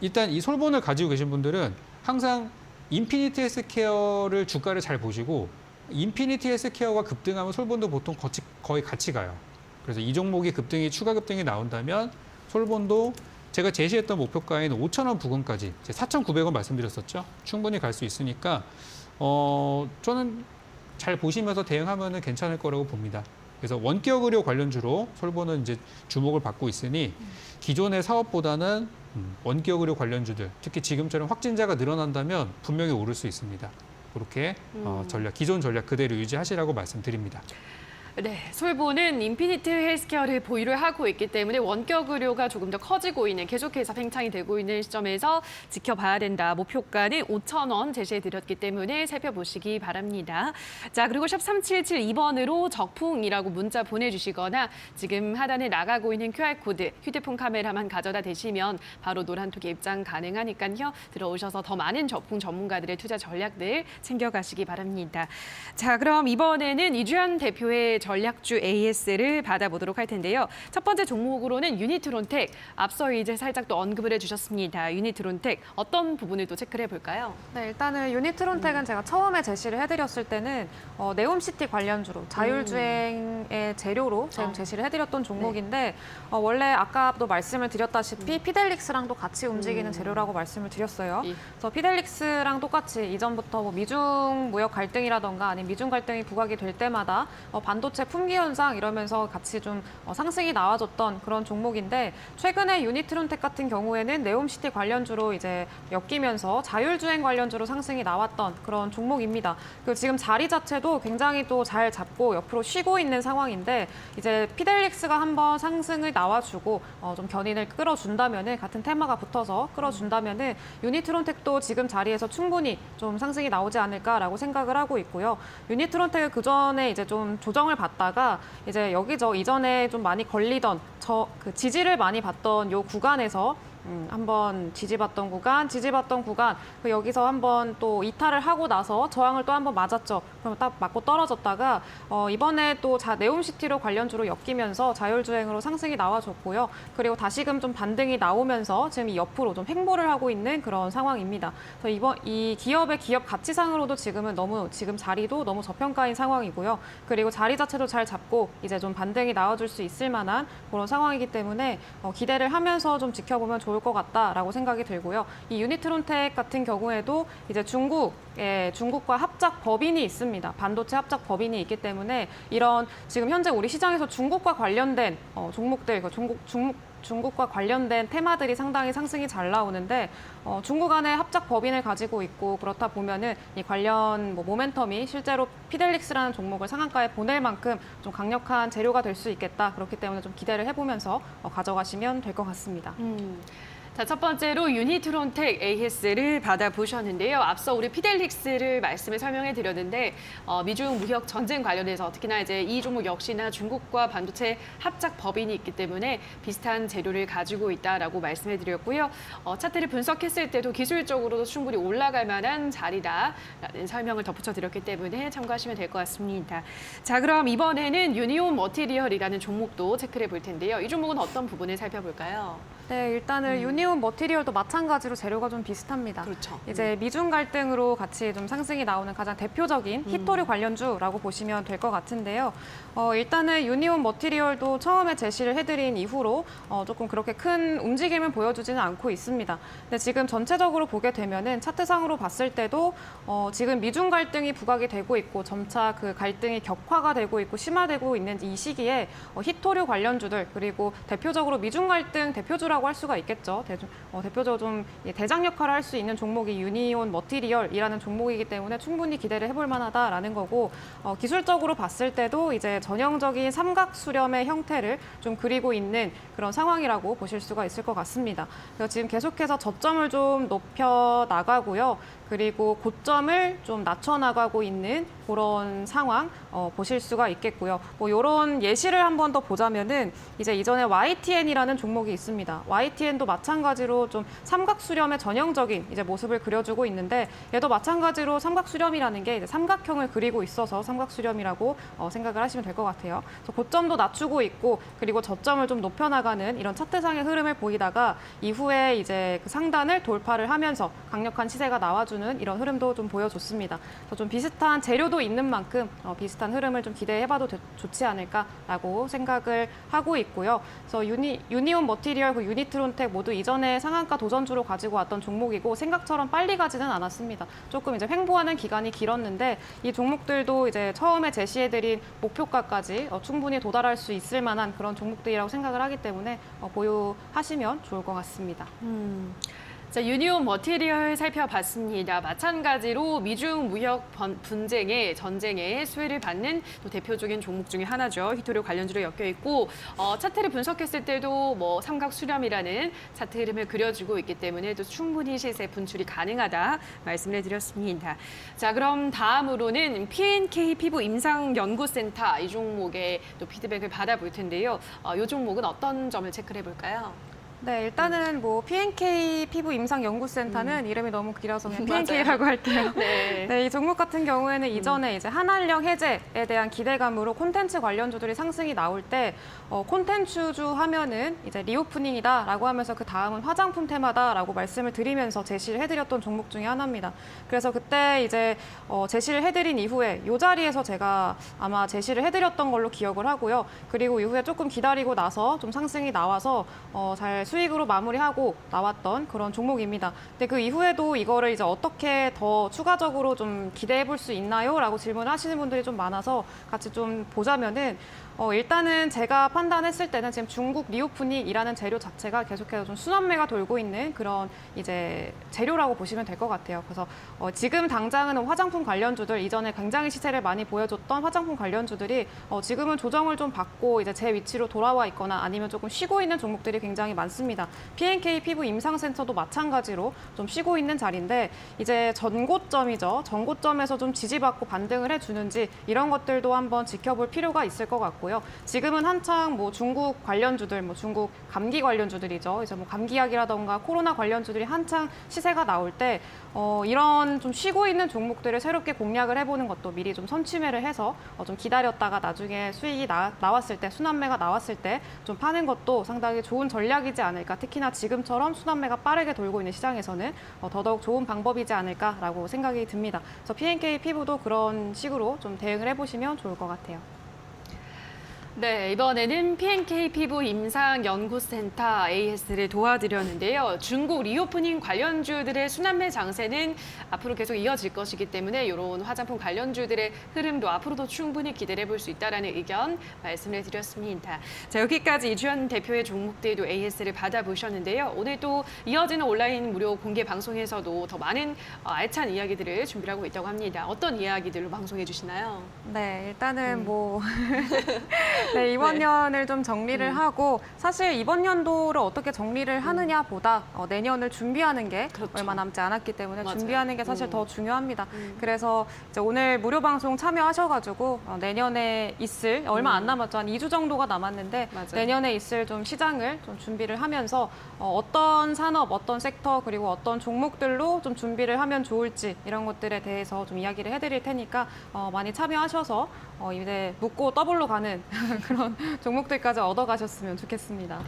일단 이 솔본을 가지고 계신 분들은 항상 인피니티 헬스케어를 주가를 잘 보시고 인피니티 헬스케어가 급등하면 솔본도 보통 거의 같이 가요. 그래서 이 종목이 추가 급등이 나온다면 솔본도 제가 제시했던 목표가인 5,000원 부근까지 4,900원 말씀드렸었죠. 충분히 갈 수 있으니까 저는 잘 보시면서 대응하면 괜찮을 거라고 봅니다. 그래서 원격 의료 관련주로 솔본은 이제 주목을 받고 있으니 기존의 사업보다는 원격 의료 관련주들, 특히 지금처럼 확진자가 늘어난다면 분명히 오를 수 있습니다. 그렇게 기존 전략 그대로 유지하시라고 말씀드립니다. 네, 솔본은 인피니트 헬스케어를 보유를 하고 있기 때문에 원격 의료가 조금 더 커지고 있는, 계속해서 팽창이 되고 있는 시점에서 지켜봐야 된다. 목표가는 5,000원 제시해드렸기 때문에 살펴보시기 바랍니다. 자, 그리고 샵 3772번으로 적풍이라고 문자 보내주시거나 지금 하단에 나가고 있는 QR코드, 휴대폰 카메라만 가져다 대시면 바로 노란톡에 입장 가능하니까요. 들어오셔서 더 많은 적풍 전문가들의 투자 전략들 챙겨가시기 바랍니다. 자, 그럼 이번에는 이주연 대표의 전략주 AS를 받아보도록 할 텐데요. 첫 번째 종목으로는 유니트론텍, 앞서 이제 살짝 또 언급을 해주셨습니다. 유니트론텍 어떤 부분을 또 체크를 해볼까요? 네, 일단은 유니트론텍은 제가 처음에 제시를 해드렸을 때는 네옴시티 관련주로 자율주행의 재료로 지금 제시를 해드렸던 종목인데 원래 아까도 말씀을 드렸다시피 피델릭스랑도 같이 움직이는 재료라고 말씀을 드렸어요. 그래서 피델릭스랑 똑같이 이전부터 뭐 미중 무역 갈등이라던가 아니면 미중 갈등이 부각이 될 때마다 반도체 품귀 현상 이러면서 같이 좀 상승이 나와줬던 그런 종목인데 최근에 유니트론텍 같은 경우에는 네옴시티 관련주로 이제 엮이면서 자율주행 관련주로 상승이 나왔던 그런 종목입니다. 그리고 지금 자리 자체도 굉장히 또 잘 잡고 옆으로 쉬고 있는 상황인데 이제 피델릭스가 한번 상승을 나와주고 좀 견인을 끌어준다면은 같은 테마가 붙어서 끌어준다면은 유니트론텍도 지금 자리에서 충분히 좀 상승이 나오지 않을까라고 생각을 하고 있고요. 유니트론텍을 그 전에 이제 좀 조정을 받다가 이제 여기저 이전에 좀 많이 걸리던 그 지지를 많이 받던 요 구간에서 한번 지지받던 구간, 그 여기서 한번 또 이탈을 하고 나서 저항을 또 한번 맞았죠. 그러면 딱 맞고 떨어졌다가 이번에 또 네옴시티로 관련주로 엮이면서 자율주행으로 상승이 나와줬고요. 그리고 다시금 좀 반등이 나오면서 지금 이 옆으로 좀 횡보를 하고 있는 그런 상황입니다. 그래서 이 기업의 기업 가치상으로도 지금은 지금 자리도 너무 저평가인 상황이고요. 그리고 자리 자체도 잘 잡고 이제 좀 반등이 나와줄 수 있을 만한 그런 상황이기 때문에 기대를 하면서 좀 지켜보면 좋을 것 같다라고 생각이 들고요. 이 유니트론텍 같은 경우에도 이제 중국과 합작 법인이 있습니다. 반도체 합작 법인이 있기 때문에 이런 지금 현재 우리 시장에서 중국과 관련된 종목들, 중국과 관련된 테마들이 상당히 상승이 잘 나오는데 중국 안에 합작 법인을 가지고 있고 그렇다 보면은 이 관련 모멘텀이 실제로 피델릭스라는 종목을 상한가에 보낼 만큼 좀 강력한 재료가 될 수 있겠다. 그렇기 때문에 좀 기대를 해보면서 가져가시면 될 것 같습니다. 자, 첫 번째로 유니트론텍 AS를 받아보셨는데요. 앞서 우리 피델릭스를 말씀을 설명해 드렸는데 미중 무역 전쟁 관련해서 특히나 이제 이 종목 역시나 중국과 반도체 합작 법인이 있기 때문에 비슷한 재료를 가지고 있다라고 말씀해 드렸고요. 차트를 분석했을 때도 기술적으로도 충분히 올라갈 만한 자리다라는 설명을 덧붙여 드렸기 때문에 참고하시면 될 것 같습니다. 자, 그럼 이번에는 유니온 머티리얼이라는 종목도 체크를 해볼 텐데요. 이 종목은 어떤 부분을 살펴볼까요? 네, 일단은 유니온 머티리얼도 마찬가지로 재료가 좀 비슷합니다. 그렇죠. 이제 미중 갈등으로 같이 좀 상승이 나오는 가장 대표적인 히토류 관련주라고 보시면 될 것 같은데요. 일단은 유니온 머티리얼도 처음에 제시를 해드린 이후로 조금 그렇게 큰 움직임을 보여주지는 않고 있습니다. 근데 지금 전체적으로 보게 되면은 차트상으로 봤을 때도 지금 미중 갈등이 부각이 되고 있고 점차 그 갈등이 격화가 되고 있고 심화되고 있는 이 시기에 히토류 관련주들 그리고 대표적으로 미중 갈등 대표주라고 할 수가 있겠죠. 대표적으로 좀 대장 역할을 할 수 있는 종목이 유니온 머티리얼이라는 종목이기 때문에 충분히 기대를 해볼 만하다라는 거고 기술적으로 봤을 때도 이제 전형적인 삼각 수렴의 형태를 좀 그리고 있는 그런 상황이라고 보실 수가 있을 것 같습니다. 그래서 지금 계속해서 저점을 좀 높여 나가고요. 그리고 고점을 좀 낮춰 나가고 있는 그런 상황 보실 수가 있겠고요. 뭐 이런 예시를 한 번 더 보자면은 이제 이전에 YTN이라는 종목이 있습니다. YTN도 마찬가지로 좀 삼각 수렴의 전형적인 이제 모습을 그려주고 있는데 얘도 마찬가지로 삼각 수렴이라는 게 이제 삼각형을 그리고 있어서 삼각 수렴이라고 생각을 하시면 될 것 같아요. 그래서 고점도 낮추고 있고 그리고 저점을 좀 높여 나가는 이런 차트상의 흐름을 보이다가 이후에 이제 그 상단을 돌파를 하면서 강력한 시세가 나와주는 이런 흐름도 좀 보여줬습니다. 그래서 좀 비슷한 재료도 있는 만큼 비슷한 흐름을 좀 기대해봐도 좋지 않을까라고 생각을 하고 있고요. 그래서 유니온 머티리얼, 그 유니트론텍 모두 이전에 상한가 도전주로 가지고 왔던 종목이고 생각처럼 빨리 가지는 않았습니다. 조금 이제 횡보하는 기간이 길었는데 이 종목들도 이제 처음에 제시해드린 목표가까지 충분히 도달할 수 있을 만한 그런 종목들이라고 생각을 하기 때문에 보유하시면 좋을 것 같습니다. 자, 유니온 머티리얼 살펴봤습니다. 마찬가지로 미중 무역 전쟁에 수혜를 받는 또 대표적인 종목 중에 하나죠. 히토류 관련주로 엮여 있고 차트를 분석했을 때도 뭐 삼각 수렴이라는 차트 흐름을 그려주고 있기 때문에 또 충분히 시세 분출이 가능하다 말씀을 드렸습니다. 자, 그럼 다음으로는 P&K 피부 임상 연구센터 이 종목의 또 피드백을 받아볼 텐데요. 이 종목은 어떤 점을 체크를 해볼까요? 네, 일단은 뭐 P&K 피부 임상 연구센터는 이름이 너무 길어서 그냥 맞아요. P&K라고 할게요. 네. 네, 이 종목 같은 경우에는 이전에 이제 한한령 해제에 대한 기대감으로 콘텐츠 관련주들이 상승이 나올 때 콘텐츠주 하면은 이제 리오프닝이다라고 하면서 그 다음은 화장품 테마다라고 말씀을 드리면서 제시를 해드렸던 종목 중에 하나입니다. 그래서 그때 이제 제시를 해드린 이후에 이 자리에서 제가 아마 제시를 해드렸던 걸로 기억을 하고요. 그리고 이후에 조금 기다리고 나서 좀 상승이 나와서 잘 수익으로 마무리하고 나왔던 그런 종목입니다. 근데 그 이후에도 이거를 이제 어떻게 더 추가적으로 좀 기대해 볼 수 있나요? 라고 질문을 하시는 분들이 좀 많아서 같이 좀 보자면은 일단은 제가 판단했을 때는 지금 중국 리오프닝이라는 재료 자체가 계속해서 좀 순환매가 돌고 있는 그런 이제 재료라고 보시면 될 것 같아요. 그래서 지금 당장은 화장품 관련주들 이전에 굉장히 시세를 많이 보여줬던 화장품 관련주들이 지금은 조정을 좀 받고 이제 제 위치로 돌아와 있거나 아니면 조금 쉬고 있는 종목들이 굉장히 많습니다. P&K 피부 임상센터도 마찬가지로 좀 쉬고 있는 자리인데 이제 전고점이죠. 전고점에서 좀 지지받고 반등을 해주는지 이런 것들도 한번 지켜볼 필요가 있을 것 같고. 지금은 한창 뭐 중국 관련주들, 뭐 중국 감기 관련주들이죠. 이제 뭐 감기약이라던가 코로나 관련주들이 한창 시세가 나올 때 이런 좀 쉬고 있는 종목들을 새롭게 공략을 해보는 것도 미리 좀 선취매를 해서 좀 기다렸다가 나중에 수익이 나왔을 때, 순환매가 나왔을 때 좀 파는 것도 상당히 좋은 전략이지 않을까. 특히나 지금처럼 순환매가 빠르게 돌고 있는 시장에서는 더더욱 좋은 방법이지 않을까라고 생각이 듭니다. 그래서 P&K 피부도 그런 식으로 좀 대응을 해보시면 좋을 것 같아요. 네, 이번에는 P&K 피부 임상 연구센터 AS를 도와드렸는데요. 중국 리오프닝 관련주들의 순환매 장세는 앞으로 계속 이어질 것이기 때문에 이런 화장품 관련주들의 흐름도 앞으로도 충분히 기대를 해볼 수 있다는 의견 말씀을 드렸습니다. 자, 여기까지 이주연 대표의 종목들도 AS를 받아보셨는데요. 오늘 또 이어지는 온라인 무료 공개 방송에서도 더 많은 알찬 이야기들을 준비하고 있다고 합니다. 어떤 이야기들로 방송해 주시나요? 네, 일단은 뭐 네, 이번 네. 년을 좀 정리를 하고 사실 이번 연도를 어떻게 정리를 하느냐보다 내년을 준비하는 게 그렇죠. 얼마 남지 않았기 때문에 맞아요. 준비하는 게 사실 더 중요합니다. 그래서 이제 오늘 무료 방송 참여하셔가지고 내년에 있을 얼마 안 남았죠. 한 2주 정도가 남았는데 맞아요. 내년에 있을 좀 시장을 좀 준비를 하면서 어떤 산업, 어떤 섹터 그리고 어떤 종목들로 좀 준비를 하면 좋을지 이런 것들에 대해서 좀 이야기를 해드릴 테니까 많이 참여하셔서 이제 묻고 더블로 가는 그런 종목들까지 얻어가셨으면 좋겠습니다.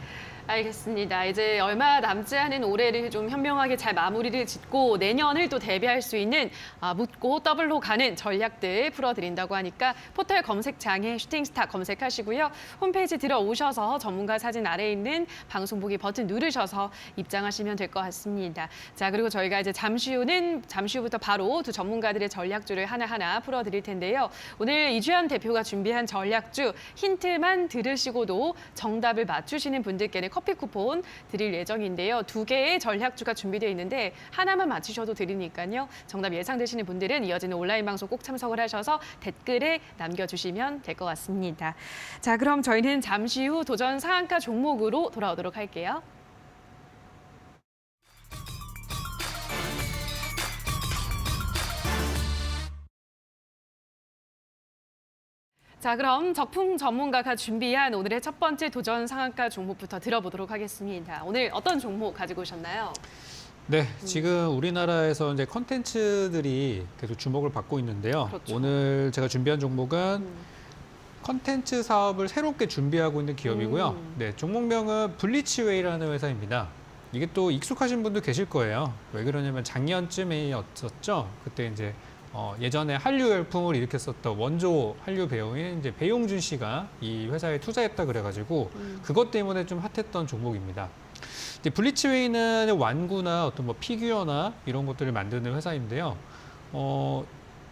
알겠습니다. 이제 얼마 남지 않은 올해를 좀 현명하게 잘 마무리를 짓고 내년을 또 대비할 수 있는 묻고 더블로 가는 전략들 풀어드린다고 하니까 포털 검색창에 슈팅스타 검색하시고요. 홈페이지 들어오셔서 전문가 사진 아래에 있는 방송 보기 버튼 누르셔서 입장하시면 될 것 같습니다. 자, 그리고 저희가 이제 잠시 후부터 바로 두 전문가들의 전략주를 하나하나 풀어드릴 텐데요. 오늘 이주연 대표가 준비한 전략주 힌트만 들으시고도 정답을 맞추시는 분들께는 커피 쿠폰 드릴 예정인데요. 2개의 전략주가 준비되어 있는데 하나만 맞추셔도 드리니까요. 정답 예상되시는 분들은 이어지는 온라인 방송 꼭 참석을 하셔서 댓글에 남겨주시면 될 것 같습니다. 자, 그럼 저희는 잠시 후 도전 상한가 종목으로 돌아오도록 할게요. 자, 그럼 적풍 전문가가 준비한 오늘의 첫 번째 도전 상한가 종목부터 들어보도록 하겠습니다. 오늘 어떤 종목 가지고 오셨나요? 네, 지금 우리나라에서 이제 컨텐츠들이 계속 주목을 받고 있는데요. 그렇죠. 오늘 제가 준비한 종목은 컨텐츠 사업을 새롭게 준비하고 있는 기업이고요. 네, 종목명은 블리치웨이라는 회사입니다. 이게 또 익숙하신 분도 계실 거예요. 왜 그러냐면 작년쯤이었었죠. 그때 이제 예전에 한류 열풍을 일으켰었던 원조 한류 배우인 이제 배용준 씨가 이 회사에 투자했다 그래가지고 그것 때문에 좀 핫했던 종목입니다. 이제 블리치웨이는 완구나 어떤 뭐 피규어나 이런 것들을 만드는 회사인데요.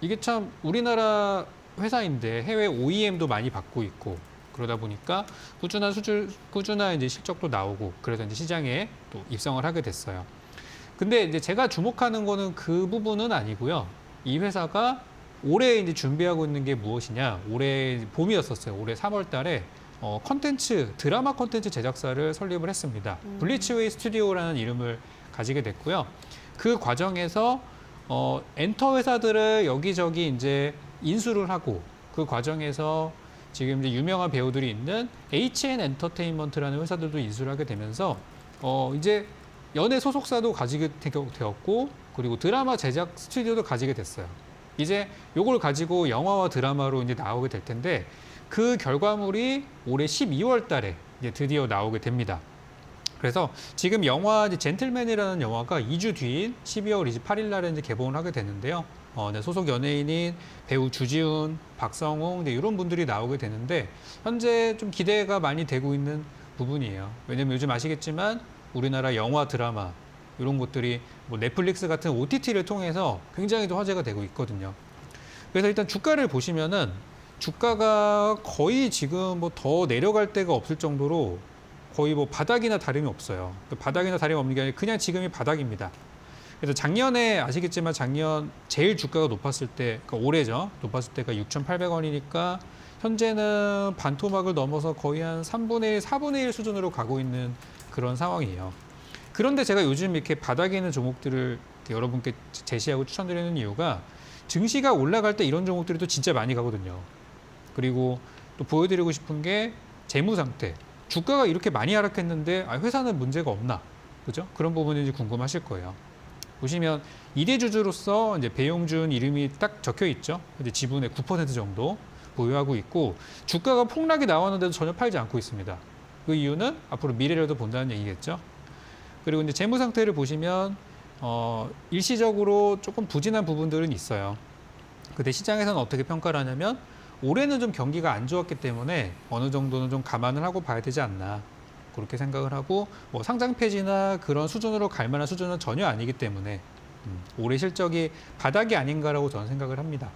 이게 참 우리나라 회사인데 해외 OEM도 많이 받고 있고 그러다 보니까 꾸준한 이제 실적도 나오고 그래서 이제 시장에 또 입성을 하게 됐어요. 근데 이제 제가 주목하는 거는 그 부분은 아니고요. 이 회사가 올해 이제 준비하고 있는 게 무엇이냐? 올해 봄이었었어요. 올해 3월 달에 드라마 컨텐츠 제작사를 설립을 했습니다. 블리치웨이 스튜디오라는 이름을 가지게 됐고요. 그 과정에서 엔터 회사들을 여기저기 이제 인수를 하고 그 과정에서 지금 이제 유명한 배우들이 있는 HN 엔터테인먼트라는 회사들도 인수를 하게 되면서 이제 연예 소속사도 가지게 되었고 그리고 드라마 제작 스튜디오도 가지게 됐어요. 이제 요걸 가지고 영화와 드라마로 이제 나오게 될 텐데 그 결과물이 올해 12월 달에 이제 드디어 나오게 됩니다. 그래서 지금 영화 이제 젠틀맨이라는 영화가 2주 뒤인 12월 28일 날에 이제 개봉을 하게 되는데요. 네, 소속 연예인인 배우 주지훈, 박성웅 이런 분들이 나오게 되는데 현재 좀 기대가 많이 되고 있는 부분이에요. 왜냐면 요즘 아시겠지만 우리나라 영화, 드라마 이런 것들이 뭐 넷플릭스 같은 OTT를 통해서 굉장히 또 화제가 되고 있거든요. 그래서 일단 주가를 보시면은 주가가 거의 지금 뭐 더 내려갈 데가 없을 정도로 거의 뭐 바닥이나 다름이 없어요. 바닥이나 다름이 없는 게 아니라 그냥 지금이 바닥입니다. 그래서 작년에 아시겠지만 작년 제일 주가가 높았을 때, 그러니까 올해죠. 높았을 때가 6,800원이니까 현재는 반토막을 넘어서 거의 한 3분의 1, 4분의 1 수준으로 가고 있는 그런 상황이에요. 그런데 제가 요즘 이렇게 바닥에 있는 종목들을 여러분께 제시하고 추천드리는 이유가 증시가 올라갈 때 이런 종목들이 또 진짜 많이 가거든요. 그리고 또 보여드리고 싶은 게 재무 상태. 주가가 이렇게 많이 하락했는데 회사는 문제가 없나? 그죠? 그런 부분이 이제 궁금하실 거예요. 보시면 2대 주주로서 이제 배용준 이름이 딱 적혀 있죠. 이제 지분의 9% 정도 보유하고 있고 주가가 폭락이 나왔는데도 전혀 팔지 않고 있습니다. 그 이유는 앞으로 미래라도 본다는 얘기겠죠. 그리고 이제 재무 상태를 보시면 일시적으로 조금 부진한 부분들은 있어요. 근데 시장에서는 어떻게 평가를 하냐면 올해는 좀 경기가 안 좋았기 때문에 어느 정도는 좀 감안을 하고 봐야 되지 않나 그렇게 생각을 하고 뭐 상장 폐지나 그런 수준으로 갈 만한 수준은 전혀 아니기 때문에 올해 실적이 바닥이 아닌가라고 저는 생각을 합니다.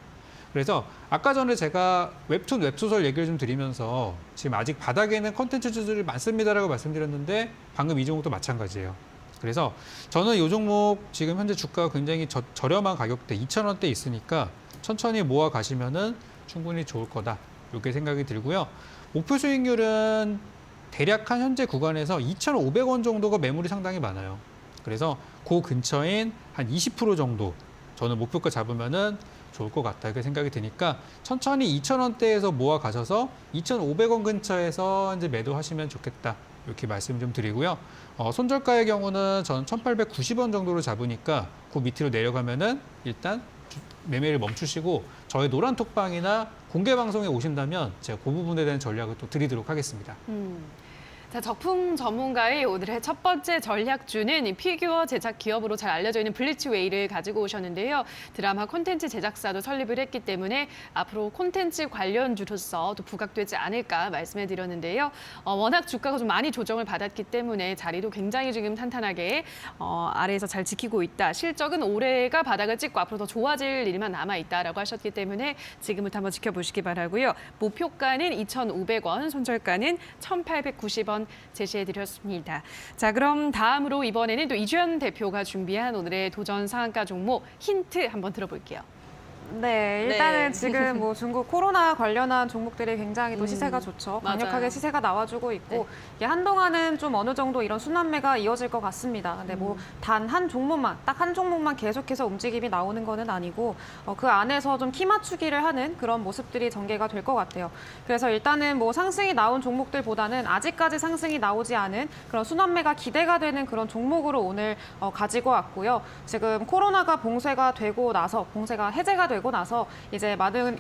그래서 아까 전에 제가 웹툰, 웹소설 얘기를 좀 드리면서 지금 아직 바닥에 있는 컨텐츠들이 많습니다라고 말씀드렸는데 방금 이 종목도 마찬가지예요. 그래서 저는 이 종목 지금 현재 주가가 굉장히 저렴한 가격대 2,000원대 있으니까 천천히 모아 가시면은 충분히 좋을 거다. 이렇게 생각이 들고요. 목표 수익률은 대략 한 현재 구간에서 2,500원 정도가 매물이 상당히 많아요. 그래서 그 근처인 한 20% 정도 저는 목표가 잡으면은 좋을 것 같다 이렇게 생각이 드니까 천천히 2,000원대에서 모아 가셔서 2,500원 근처에서 이제 매도하시면 좋겠다. 이렇게 말씀 좀 드리고요. 손절가의 경우는 저는 1,890원 정도로 잡으니까 그 밑으로 내려가면은 일단 매매를 멈추시고 저희 노란 톡방이나 공개 방송에 오신다면 제가 그 부분에 대한 전략을 또 드리도록 하겠습니다. 자, 적풍 전문가의 오늘의 첫 번째 전략주는 피규어 제작 기업으로 잘 알려져 있는 블리츠웨이를 가지고 오셨는데요. 드라마 콘텐츠 제작사도 설립을 했기 때문에 앞으로 콘텐츠 관련주로서 또 부각되지 않을까 말씀해 드렸는데요. 워낙 주가가 좀 많이 조정을 받았기 때문에 자리도 굉장히 지금 탄탄하게 아래에서 잘 지키고 있다. 실적은 올해가 바닥을 찍고 앞으로 더 좋아질 일만 남아있다라고 하셨기 때문에 지금부터 한번 지켜보시기 바라고요. 목표가는 2,500원, 손절가는 1,890원 제시해드렸습니다. 자, 그럼 다음으로 이번에는 또 이주연 대표가 준비한 오늘의 도전 상한가 종목 힌트 한번 들어볼게요. 네, 일단은 네. 지금 뭐 중국 코로나 관련한 종목들이 굉장히 또 시세가 좋죠. 맞아요. 강력하게 시세가 나와주고 있고 이게 한동안은 좀 어느 정도 이런 순환매가 이어질 것 같습니다. 근데 뭐 단 한 종목만, 딱 한 종목만 계속해서 움직임이 나오는 거는 아니고 그 안에서 좀 키 맞추기를 하는 그런 모습들이 전개가 될 것 같아요. 그래서 일단은 뭐 상승이 나온 종목들보다는 아직까지 상승이 나오지 않은 그런 순환매가 기대가 되는 그런 종목으로 오늘 가지고 왔고요. 지금 코로나가 봉쇄가 되고 나서, 봉쇄가 해제가 되고 나서 이제 많은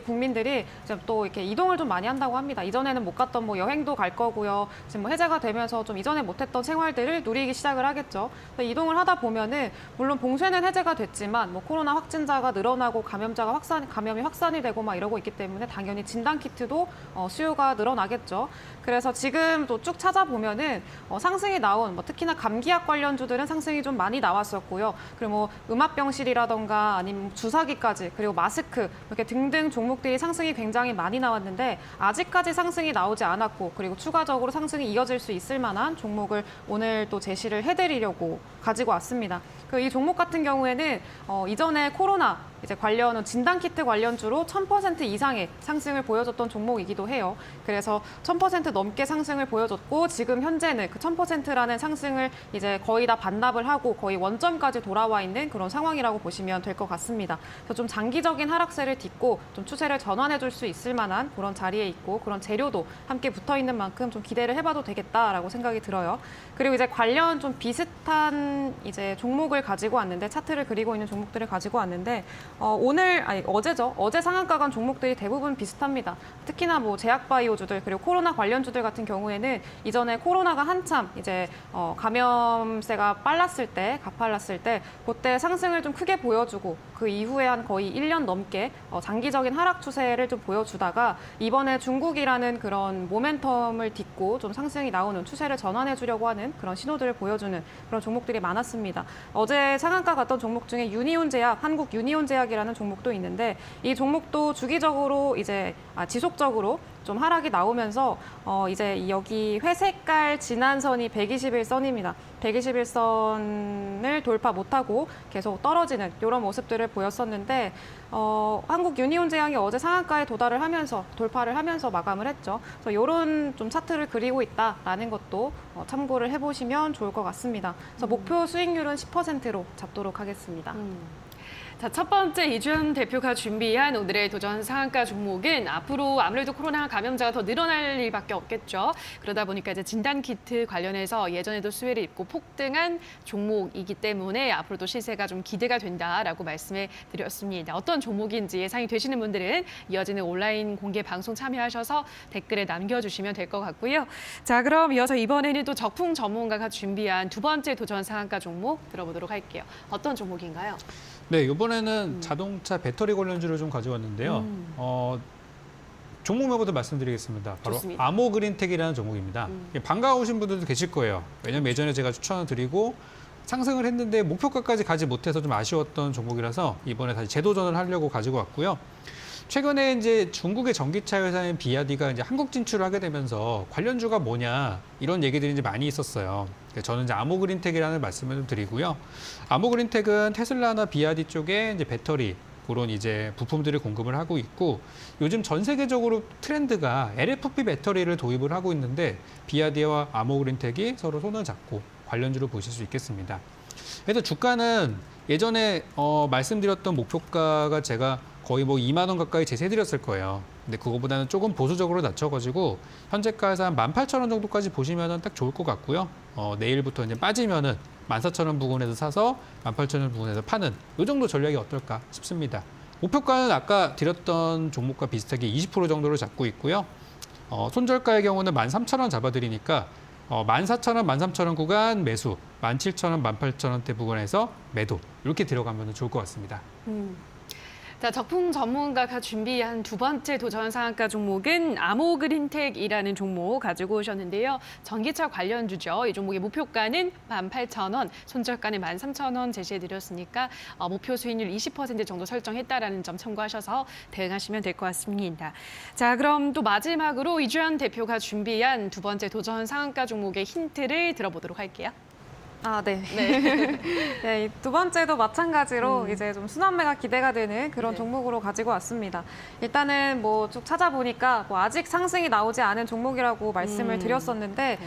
국민들이 지금 또 이렇게 이동을 좀 많이 한다고 합니다. 이전에는 못 갔던 뭐 여행도 갈 거고요. 지금 뭐 해제가 되면서 좀 이전에 못했던 생활들을 누리기 시작을 하겠죠. 이동을 하다 보면은 물론 봉쇄는 해제가 됐지만 뭐 코로나 확진자가 늘어나고 감염이 확산이 되고 막 이러고 있기 때문에 당연히 진단 키트도 수요가 늘어나겠죠. 그래서 지금 또 쭉 찾아보면은 상승이 나온 뭐 특히나 감기약 관련주들은 상승이 좀 많이 나왔었고요. 그리고 뭐 음압병실이라던가 아니면 주사기까지 그리고 마스크 이렇게 등등 종목들이 상승이 굉장히 많이 나왔는데 아직까지 상승이 나오지 않았고 그리고 추가적으로 상승이 이어질 수 있을 만한 종목을 오늘 또 제시를 해드리려고 가지고 왔습니다. 이 종목 같은 경우에는 이전에 코로나 이제 관련 진단키트 관련주로 1,000% 이상의 상승을 보여줬던 종목이기도 해요. 그래서 1,000% 넘게 상승을 보여줬고 지금 현재는 그 1,000%라는 상승을 이제 거의 다 반납을 하고 거의 원점까지 돌아와 있는 그런 상황이라고 보시면 될 것 같습니다. 그래서 좀 장기적인 하락세를 딛고 좀 추세를 전환해 줄 수 있을 만한 그런 자리에 있고 그런 재료도 함께 붙어 있는 만큼 좀 기대를 해봐도 되겠다라고 생각이 들어요. 그리고 이제 관련 좀 비슷한 이제 종목을 가지고 왔는데 차트를 그리고 있는 종목들을 가지고 왔는데 어제죠. 어제 상한가 간 종목들이 대부분 비슷합니다. 특히나 뭐 제약바이오주들 그리고 코로나 관련주들 같은 경우에는 이전에 코로나가 한참 이제 감염세가 가팔랐을 때 그때 상승을 좀 크게 보여주고 그 이후에 한 거의 1년 넘게 장기적인 하락 추세를 좀 보여주다가 이번에 중국이라는 그런 모멘텀을 딛고 좀 상승이 나오는 추세를 전환해 주려고 하는 그런 신호들을 보여주는 그런 종목들이 많았습니다. 어제 상한가 갔던 종목 중에 한국 유니온제약이라는 종목도 있는데 이 종목도 주기적으로 이제 지속적으로 좀 하락이 나오면서 이제 여기 회색깔 진한 선이 121선입니다. 121선을 돌파 못하고 계속 떨어지는 이런 모습들을 보였었는데 한국 유니온제약이 어제 상한가에 돌파를 하면서 마감을 했죠. 그래서 이런 좀 차트를 그리고 있다라는 것도 참고를 해보시면 좋을 것 같습니다. 그래서 목표 수익률은 10%로 잡도록 하겠습니다. 자, 첫 번째 이주연 대표가 준비한 오늘의 도전 상한가 종목은 앞으로 아무래도 코로나 감염자가 더 늘어날 일밖에 없겠죠. 그러다 보니까 이제 진단키트 관련해서 예전에도 수혜를 입고 폭등한 종목이기 때문에 앞으로도 시세가 좀 기대가 된다라고 말씀해 드렸습니다. 어떤 종목인지 예상이 되시는 분들은 이어지는 온라인 공개 방송 참여하셔서 댓글에 남겨주시면 될 것 같고요. 자, 그럼 이어서 이번에는 또 적풍 전문가가 준비한 두 번째 도전 상한가 종목 들어보도록 할게요. 어떤 종목인가요? 네, 이번에는 자동차 배터리 관련주를 좀 가져왔는데요. 종목명부터 말씀드리겠습니다. 바로 좋습니다. 아모그린텍이라는 종목입니다. 반가우신 분들도 계실 거예요. 왜냐면 예전에 제가 추천을 드리고 상승을 했는데 목표가까지 가지 못해서 좀 아쉬웠던 종목이라서 이번에 다시 재도전을 하려고 가지고 왔고요. 최근에 이제 중국의 전기차 회사인 비아디가 이제 한국 진출을 하게 되면서 관련주가 뭐냐 이런 얘기들이 이제 많이 있었어요. 저는 이제 아모그린텍이라는 말씀을 좀 드리고요. 아모그린텍은 테슬라나 비아디 쪽에 이제 배터리 그런 이제 부품들을 공급을 하고 있고 요즘 전 세계적으로 트렌드가 LFP 배터리를 도입을 하고 있는데 비아디와 아모그린텍이 서로 손을 잡고 관련주로 보실 수 있겠습니다. 그래서 주가는 예전에 말씀드렸던 목표가가 제가 거의 뭐 2만 원 가까이 제시해드렸을 거예요. 근데 그거보다는 조금 보수적으로 낮춰가지고 현재가에서 한 18,000원 정도까지 보시면 딱 좋을 것 같고요. 내일부터 이제 빠지면은 14,000원 부근에서 사서 18,000원 부근에서 파는 이 정도 전략이 어떨까 싶습니다. 목표가는 아까 드렸던 종목과 비슷하게 20% 정도를 잡고 있고요. 손절가의 경우는 13,000원 잡아드리니까 14,000원, 13,000원 구간 매수, 17,000원, 18,000원대 부근에서 매도 이렇게 들어가면 좋을 것 같습니다. 자, 적풍 전문가가 준비한 두 번째 도전 상한가 종목은 아모그린텍이라는 종목 가지고 오셨는데요. 전기차 관련주죠. 이 종목의 목표가는 18,000원, 손절가는 13,000원 제시해드렸으니까 목표 수익률 20% 정도 설정했다라는 점 참고하셔서 대응하시면 될 것 같습니다. 자, 그럼 또 마지막으로 이주연 대표가 준비한 두 번째 도전 상한가 종목의 힌트를 들어보도록 할게요. 네. 네. 네, 이두 번째도 마찬가지로 이제 좀 순환매가 기대가 되는 그런 네. 종목으로 가지고 왔습니다. 일단은 뭐 쭉 찾아보니까 뭐 아직 상승이 나오지 않은 종목이라고 말씀을 드렸었는데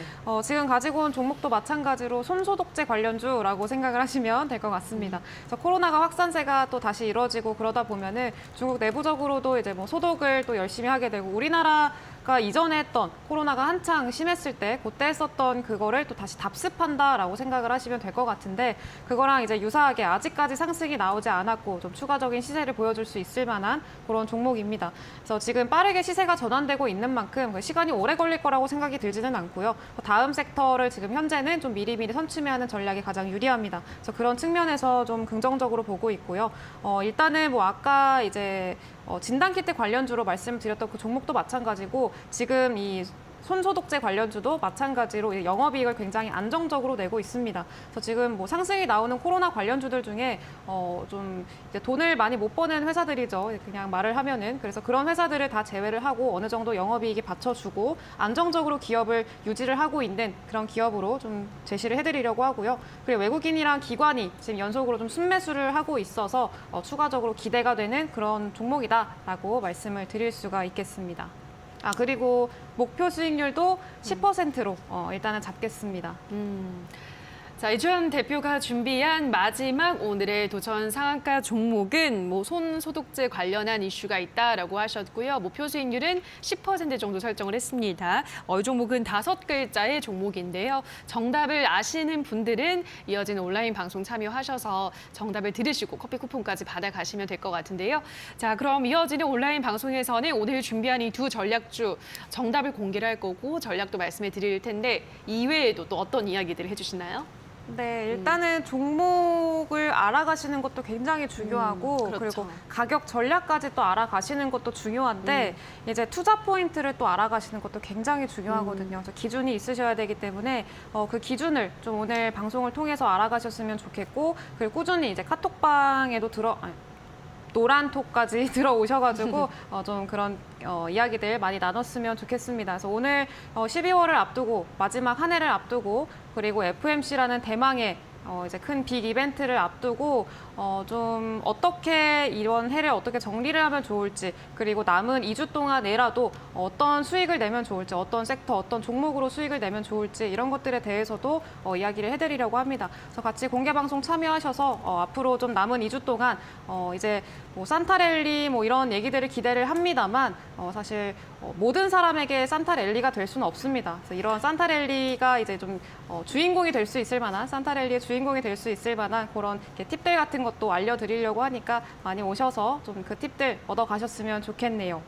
지금 가지고 온 종목도 마찬가지로 손소독제 관련주라고 생각을 하시면 될 것 같습니다. 그래서 코로나가 확산세가 또 다시 이루어지고 그러다 보면은 중국 내부적으로도 이제 뭐 소독을 또 열심히 하게 되고 우리나라가 이전에 했던 코로나가 한창 심했을 때 그때 했었던 그거를 또 다시 답습한다라고 생각을 하시면 될 것 같은데 그거랑 이제 유사하게 아직까지 상승이 나오지 않았고 좀 추가적인 시세를 보여줄 수 있을 만한 그런 종목입니다. 그래서 지금 빠르게 시세가 전환되고 있는 만큼 시간이 오래 걸릴 거라고 생각이 들지는 않고요. 다음 섹터를 지금 현재는 좀 미리미리 선취매하는 전략이 가장 유리합니다. 그래서 그런 측면에서 좀 긍정적으로 보고 있고요. 일단은 뭐 아까 이제 진단키트 관련주로 말씀드렸던 그 종목도 마찬가지고 지금 이 손소독제 관련주도 마찬가지로 영업이익을 굉장히 안정적으로 내고 있습니다. 그래서 지금 뭐 상승이 나오는 코로나 관련주들 중에 좀 이제 돈을 많이 못 버는 회사들이죠. 그냥 말을 하면은 그래서 그런 회사들을 다 제외를 하고 어느 정도 영업이익이 받쳐주고 안정적으로 기업을 유지를 하고 있는 그런 기업으로 좀 제시를 해드리려고 하고요. 그리고 외국인이랑 기관이 지금 연속으로 좀 순매수를 하고 있어서 추가적으로 기대가 되는 그런 종목이다라고 말씀을 드릴 수가 있겠습니다. 그리고 목표 수익률도 10%로 일단은 잡겠습니다. 자, 이주연 대표가 준비한 마지막 오늘의 도전 상한가 종목은 뭐 손소독제 관련한 이슈가 있다라고 하셨고요. 목표 수익률은 10% 정도 설정을 했습니다. 이 종목은 5글자의 종목인데요. 정답을 아시는 분들은 이어지는 온라인 방송 참여하셔서 정답을 들으시고 커피 쿠폰까지 받아가시면 될 것 같은데요. 자, 그럼 이어지는 온라인 방송에서는 오늘 준비한 이 두 전략주 정답을 공개를 할 거고 전략도 말씀해 드릴 텐데 이외에도 또 어떤 이야기들을 해주시나요? 네, 일단은 종목을 알아가시는 것도 굉장히 중요하고 그렇죠. 그리고 가격 전략까지 또 알아가시는 것도 중요한데 이제 투자 포인트를 또 알아가시는 것도 굉장히 중요하거든요. 그래서 기준이 있으셔야 되기 때문에 그 기준을 좀 오늘 방송을 통해서 알아가셨으면 좋겠고 그리고 꾸준히 이제 카톡방에도 노란톡까지 들어오셔가지고 좀 그런 이야기들 많이 나눴으면 좋겠습니다. 그래서 오늘 12월을 앞두고 마지막 한 해를 앞두고 그리고 FMC라는 대망의 이제 큰 빅 이벤트를 앞두고 좀 어떻게 이번 해를 어떻게 정리를 하면 좋을지 그리고 남은 2주 동안 내라도 어떤 수익을 내면 좋을지 어떤 섹터 어떤 종목으로 수익을 내면 좋을지 이런 것들에 대해서도 이야기를 해드리려고 합니다. 그래서 같이 공개 방송 참여하셔서 앞으로 좀 남은 2주 동안 이제 뭐 산타랠리 뭐 이런 얘기들을 기대를 합니다만 사실 모든 사람에게 산타랠리가 될 수는 없습니다. 그래서 이런 산타랠리가 이제 좀 주인공이 될 수 있을 만한 산타랠리의 주인공이 될 수 있을 만한 그런 팁들 같은 것도 알려드리려고 하니까 많이 오셔서 좀 그 팁들 얻어가셨으면 좋겠네요.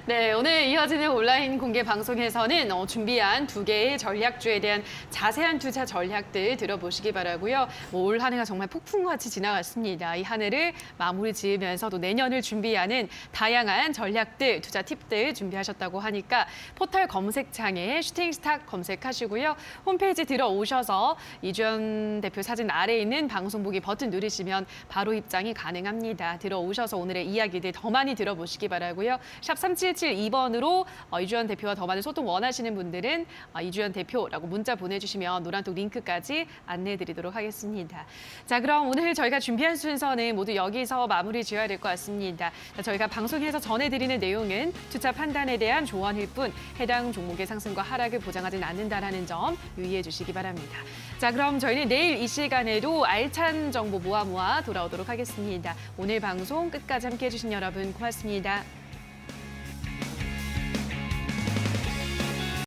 네, 오늘 이어지는 온라인 공개 방송에서는 준비한 두 개의 전략주에 대한 자세한 투자 전략들 들어보시기 바라고요. 올 한 해가 정말 폭풍같이 지나갔습니다. 이 한 해를 마무리 지으면서 또 내년을 준비하는 다양한 전략들, 투자 팁들 준비하셨다고 하니까 포털 검색창에 슈팅스탁 검색하시고요. 홈페이지 들어오셔서 이주연 대표 사진 아래에 있는 방송 보기 버튼 누르시면 바로 입장이 가능합니다. 들어오셔서 오늘의 이야기들 더 많이 들어보시기 바라고요. 바라고요. 샵 3772번으로 이주연 대표와 더 많은 소통 원하시는 분들은 이주연 대표라고 문자 보내주시면 노란톡 링크까지 안내해드리도록 하겠습니다. 자, 그럼 오늘 저희가 준비한 순서는 모두 여기서 마무리 지어야 될 것 같습니다. 자, 저희가 방송에서 전해드리는 내용은 투자 판단에 대한 조언일 뿐 해당 종목의 상승과 하락을 보장하진 않는다라는 점 유의해 주시기 바랍니다. 자, 그럼 저희는 내일 이 시간에도 알찬 정보 모아 돌아오도록 하겠습니다. 오늘 방송 끝까지 함께해 주신 여러분 고맙습니다.